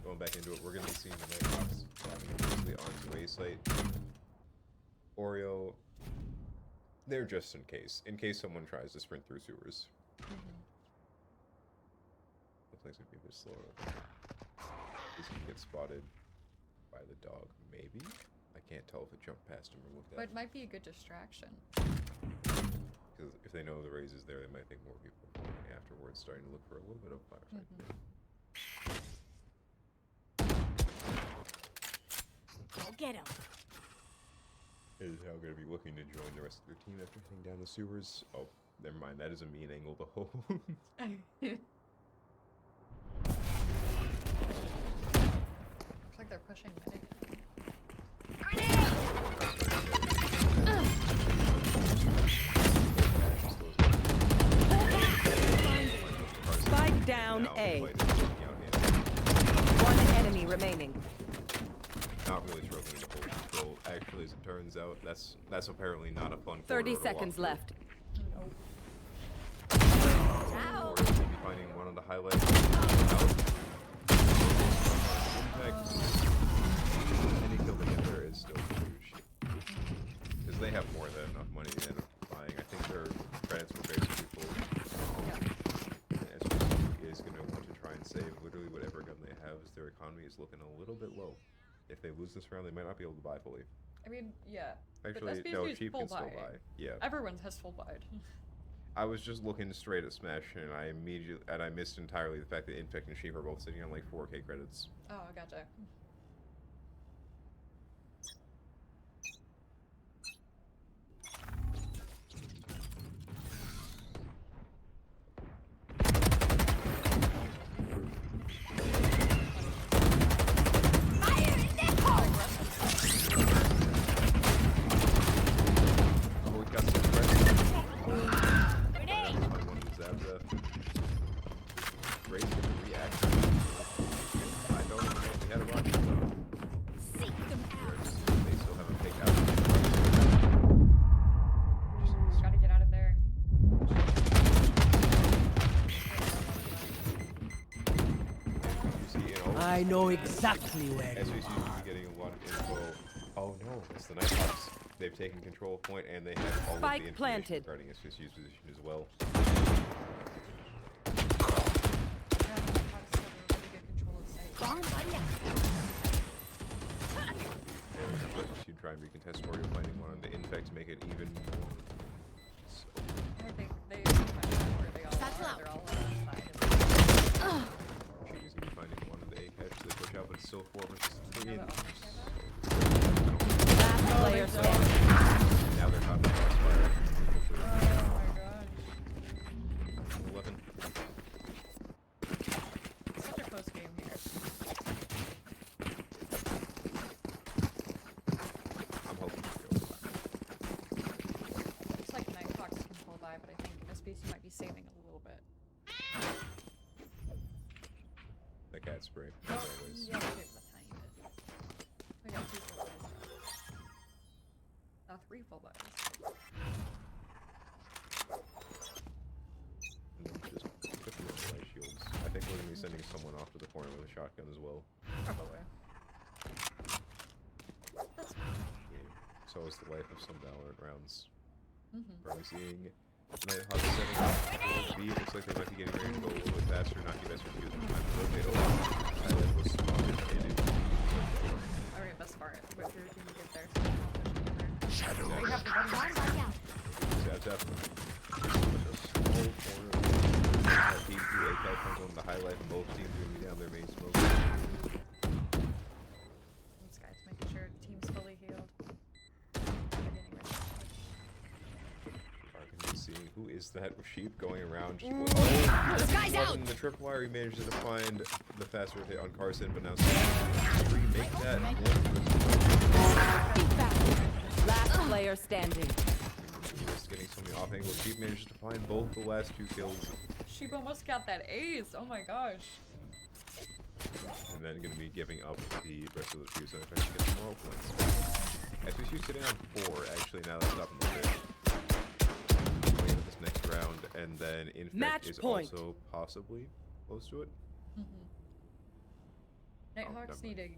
Going back into it, we're going to be seeing the Nighthawks having mostly onto A site. Oreo, they're just in case someone tries to sprint through sewers. Looks like it's going to be a bit slower. He's going to get spotted by the dog, maybe? I can't tell if it jumped past him or looked But at it him. might be a good distraction. Because if they know the raise is there, they might think more people are coming afterwards, starting to look for a little bit of firefight. Go get him. Is now going to be looking to join the rest of their team after heading down the sewers. Oh, never mind. That is a mean angle to hold. Looks like they're pushing medic. Spike down Now, A. the fight is working out hand. One enemy remaining. Not really struggling to hold control. Actually, as it turns out, that's apparently not a fun 30 corridor to walk seconds through. left. Nope. Or maybe finding one of the highlights. Impact. Any kill they get there is still huge. Because they have more than enough money to end up buying. I think their credits were basically full. And SVSU is going to want to try and save literally whatever gun they have, as their economy is looking a little bit low. If they lose this round, they might not be able to buy fully. I mean, yeah. Actually, SVSU no, is Cheap full can still buy. buy. Yeah. Everyone has full buy. I was just looking straight at Smash, and I missed entirely the fact that Infect and Sheep are both sitting on like 4K credits. Oh, gotcha. Oh, we got some credits. One of the Zabza. Great reaction. I don't know if we had a rocket though. Seek them out. They still haven't picked out. Just gotta get out of there. You see, I know exactly where you SVSU is getting a lot of info. Oh no, it's the Nighthawks. They've taken control of point, and they have all of the Spike information planted. regarding SVSU's position as well. Yeah, the Hawks have a really good control of sight. Bomb buddy out. SVSU try and recontest Oreo finding one on the Infect to make it even more. So, I think they pretty much know where they all Satchel are. out. They're all on the side. She's gonna be finding one on the A catch. They push out, but it's still 4 versus 3. Yeah, And but- Last player standing. now they're top of Crossfire. Oh my gosh. 11. Such a close game here. I'm hoping to go back. Looks like Nighthawks can pull by, but I think SBC might be saving a little bit. The cat spray, as Oh, always. yeah, save a tiny bit. We got 2 full buys. Now 3 full buys. And then just put them on the light shields. I think we're gonna be sending someone off to the corner with a shotgun as well. Probably. That's fine. Yeah. So is the life of some Valorant rounds. Mm-hmm. Probably seeing Nighthawk setting up B. Looks like they might be getting ready to go a little bit faster. Not give SVSU the time to rotate over. Highlight was spotted and Alright, that's far. Wait for your team to get there. Shadow. We have to run Bomb buddy out. Zab's up. Such a small corner. That team through A catch comes on the highlight, and both teams are gonna be down their main smoke. These guys making sure the team's fully healed. They're getting ready to push. Are gonna be seeing who is that sheep going around. Just This guy's out. the tripwire, he manages to find the fast rotate on Carson, but now remake that one. Last player standing. He missed getting so many off angles. Sheep managed to find both the last 2 kills. Sheep almost got that ace. Oh my gosh. And then going to be giving up the rest of the fuse and trying to get some moral points. SVSU sitting on 4, actually, now that's up in the bit. Waiting for this next round, and then Infect Match is point. also possibly close to it. Nighthawks never need to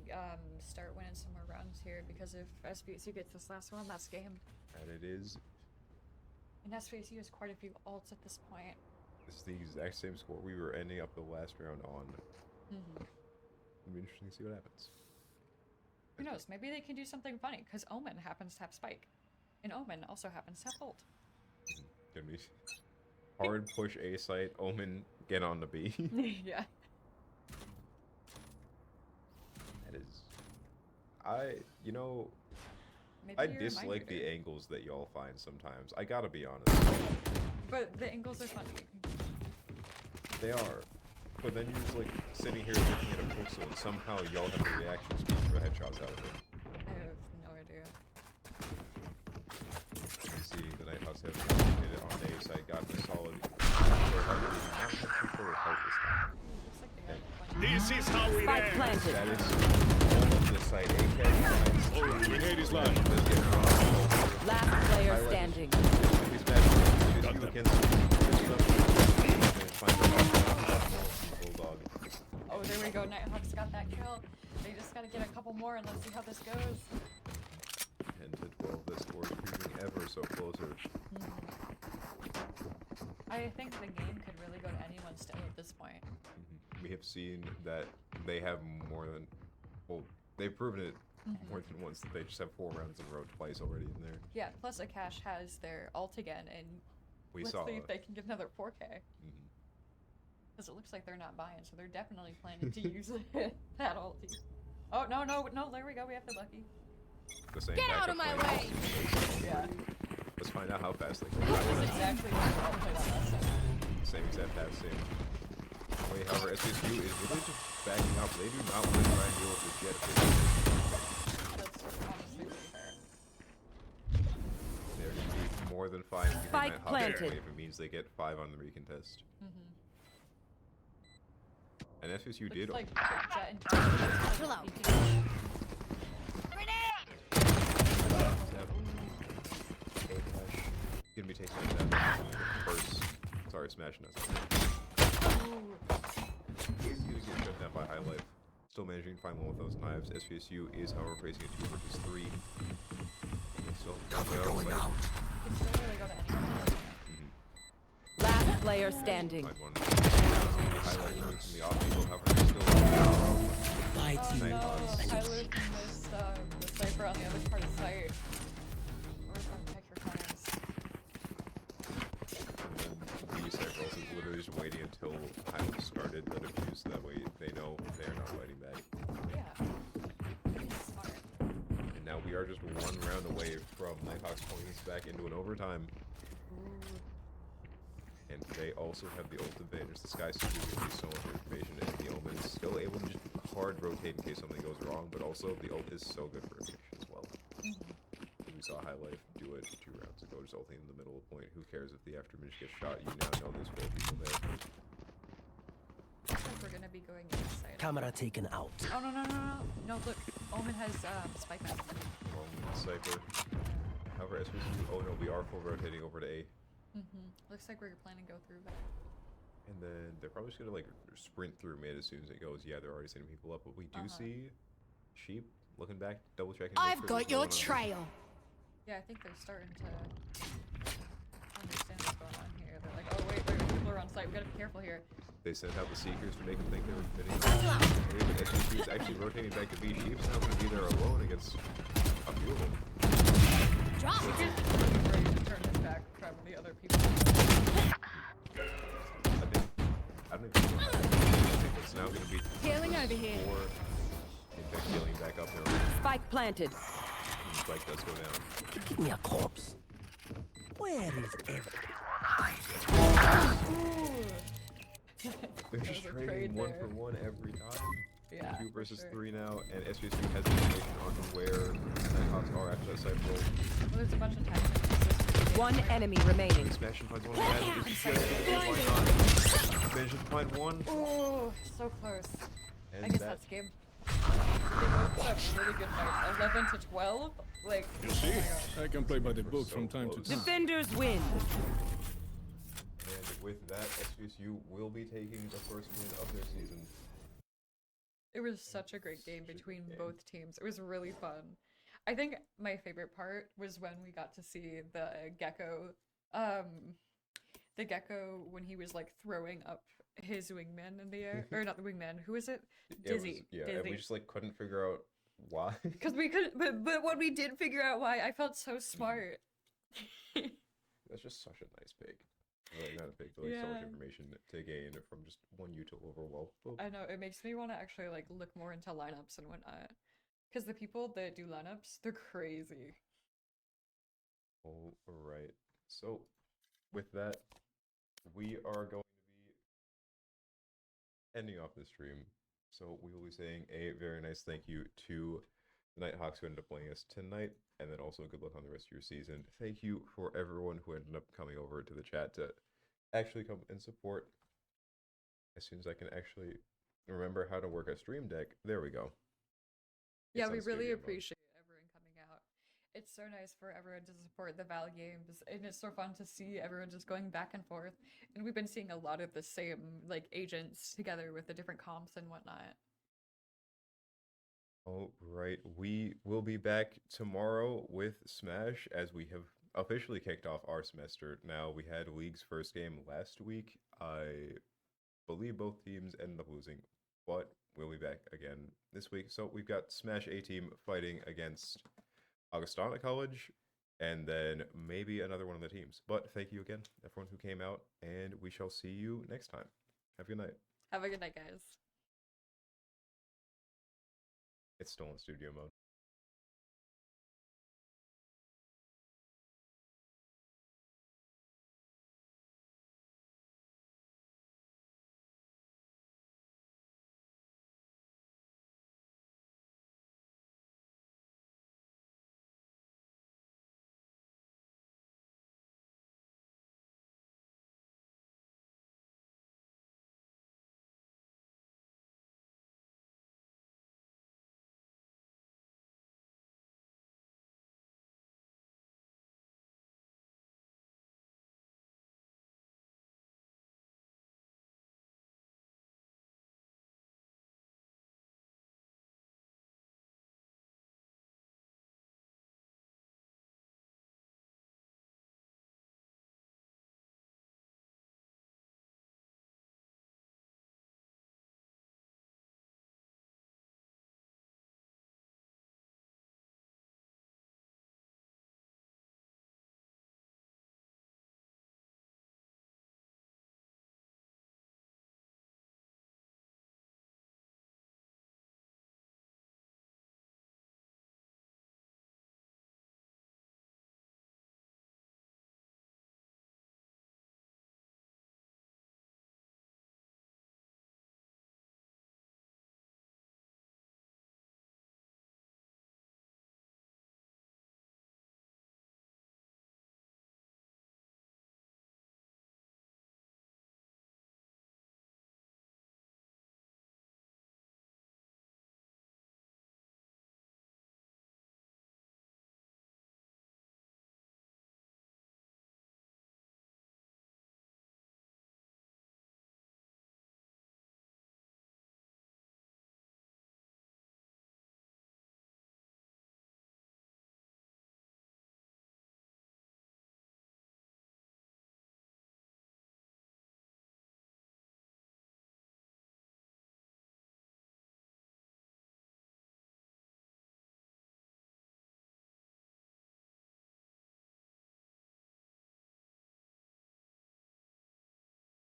start winning some more rounds here, because if SVSU gets this last one, that's game. And it is. And SVSU has quite a few ults at this point. This is the exact same score we were ending up the last round on. It'll be interesting to see what happens. Who knows? Maybe they can do something funny, because Omen happens to have Spike. And Omen also happens to have ult. Gonna be hard push A site. Omen get on the B. Yeah. That is. You know, Maybe I you're a dislike minor the dude. angles that y'all find sometimes. I gotta be honest. But the angles are funny. They are. But then you're just like sitting here looking at a pixel and somehow y'all have the reaction speed for headshots out of it. I have no idea. You see the Nighthawks have hit it on the A side, got a solid. Not too far apart this time. Looks like they got plenty. This is how we Spike end. planted. That is all of this side. A Grenade is live. Last player standing. He's back. You can find the bulldog. Oh, there we go. Nighthawks got that kill. They just gotta get a couple more and let's see how this goes. 10 to 12. The score is creeping ever so closer. I think the game could really go to anyone's still at this point. We have seen that they have more than. Well, they've proven it more than once that they just have 4 rounds in a row twice already in there. Yeah, plus Akash has their ult again, and We let's saw see it. if they can get another 4K. Because it looks like they're not buying, so they're definitely planning to use that ulti. Oh, no, there we go, we have the Bucky. The same Get out backup of my plan. way! Yeah. Let's find out how fast they can. That was exactly what I played on last time. Same exact path, same way. However, SVSU is really just backing up. They do not want to try and deal with this yet. That's honestly really fair. They're going to be more than fine giving Spike that hop planted. if it means they get 5 on the recontest. And SVSU did. Looks like Jet and Chill out. Gonna be taking that first. Sorry, smashing us. He's gonna get shut down by High Life. Still managing to find one with those knives. SVSU is, however, facing a 2 versus 3. Still Going out. can still really go to anyone. Last player standing. find one. High Life coming from the off angle, however, still. Fight Oh you. no, Nighthawks. I lived missed the Cypher on the other part of the site. Where's my pick your plans? And then the Cycles is literally just waiting until High Life started, let it fuse, that way they know they're not fighting back. Yeah. It's smart. And now we are just 1 round away from Nighthawks pulling this back into an overtime. And they also have the ult advantage. The Sky Suit gives you so much information, and the Omen is still able to just hard rotate in case something goes wrong, but also the ult is so good for eviction as well. We saw High Life do it 2 rounds ago, just ulting in the middle of the point. Who cares if the aftermatch gets shot? You now know there's 4 people there. Looks like we're gonna be going inside. Camera taken out. Oh no. No, look. Omen has Spike Mask. Cypher. However, SVSU, oh no, we are full rotating over to A. Looks like we're planning to go through, but And then they're probably just gonna like sprint through mid as soon as it goes. Yeah, they're already sending people up, but we do see Sheep looking back, double checking. to make I've sure got there's no your one on- trail. yeah, I think they're starting to understand what's going on here. They're like, oh wait, people are on site. We gotta be careful here. They sent out the Seekers to make them think they were fitting. SVSU is actually rotating back to B. Sheep's now going to be there alone against a few of them. Drop. He gets ready to turn his back from the other people. I don't even know. I think it's now going to be Healing over here. 4. In fact, healing back up there. Spike planted. Spike does go down. Give me a corpse. Where is everyone? They're just was a trading trade 1 there. for 1 every time. Yeah, 2 for versus sure. 3 now, and SVSU has information on where Nighthawks are after that cycle. Well, there's a bunch of tactics. One enemy remaining. Smash and find one. Managed to find one. Oh, so close. And I guess that, that's game. They both have really good fights. 11 to 12. Like, You see, oh my God. I can play by the book so from time to close. time. Defenders win. And with that, SVSU will be taking the first win of their season. It was such a great game between both teams. It was really fun. I think my favorite part was when we got to see the gecko when he was like throwing up his wingman in the air, or not the wingman, who is it? Dizzy. And Dizzy. we just like couldn't figure out why. Because we could, but when we did figure out why, I felt so smart. That's just such a nice pick. Really not a pick, but like so much Yeah. information to gain from just one util overall. Oh, I know, it makes me want to actually like look more into lineups and whatnot. Because the people that do lineups, they're crazy. all right. So with that, we are going to be ending off this stream. So we will be saying a very nice thank you to the Nighthawks who ended up playing us tonight, and then also good luck on the rest of your season. Thank you for everyone who ended up coming over to the chat to actually come and support. As soon as I can actually remember how to work a stream deck, there we go. Yeah, It's we on really studio mode. appreciate everyone coming out. It's so nice for everyone to support the Val games, and it's so fun to see everyone just going back and forth. And we've been seeing a lot of the same like agents together with the different comps and whatnot. All right, we will be back tomorrow with Smash as we have officially kicked off our semester. Now, we had League's first game last week. I believe both teams ended up losing, but we'll be back again this week. So we've got Smash A team fighting against Augustana College, and then maybe another one of the teams. But thank you again, everyone who came out, and we shall see you next time. Have a good night. Have a good night, guys. It's still in studio mode.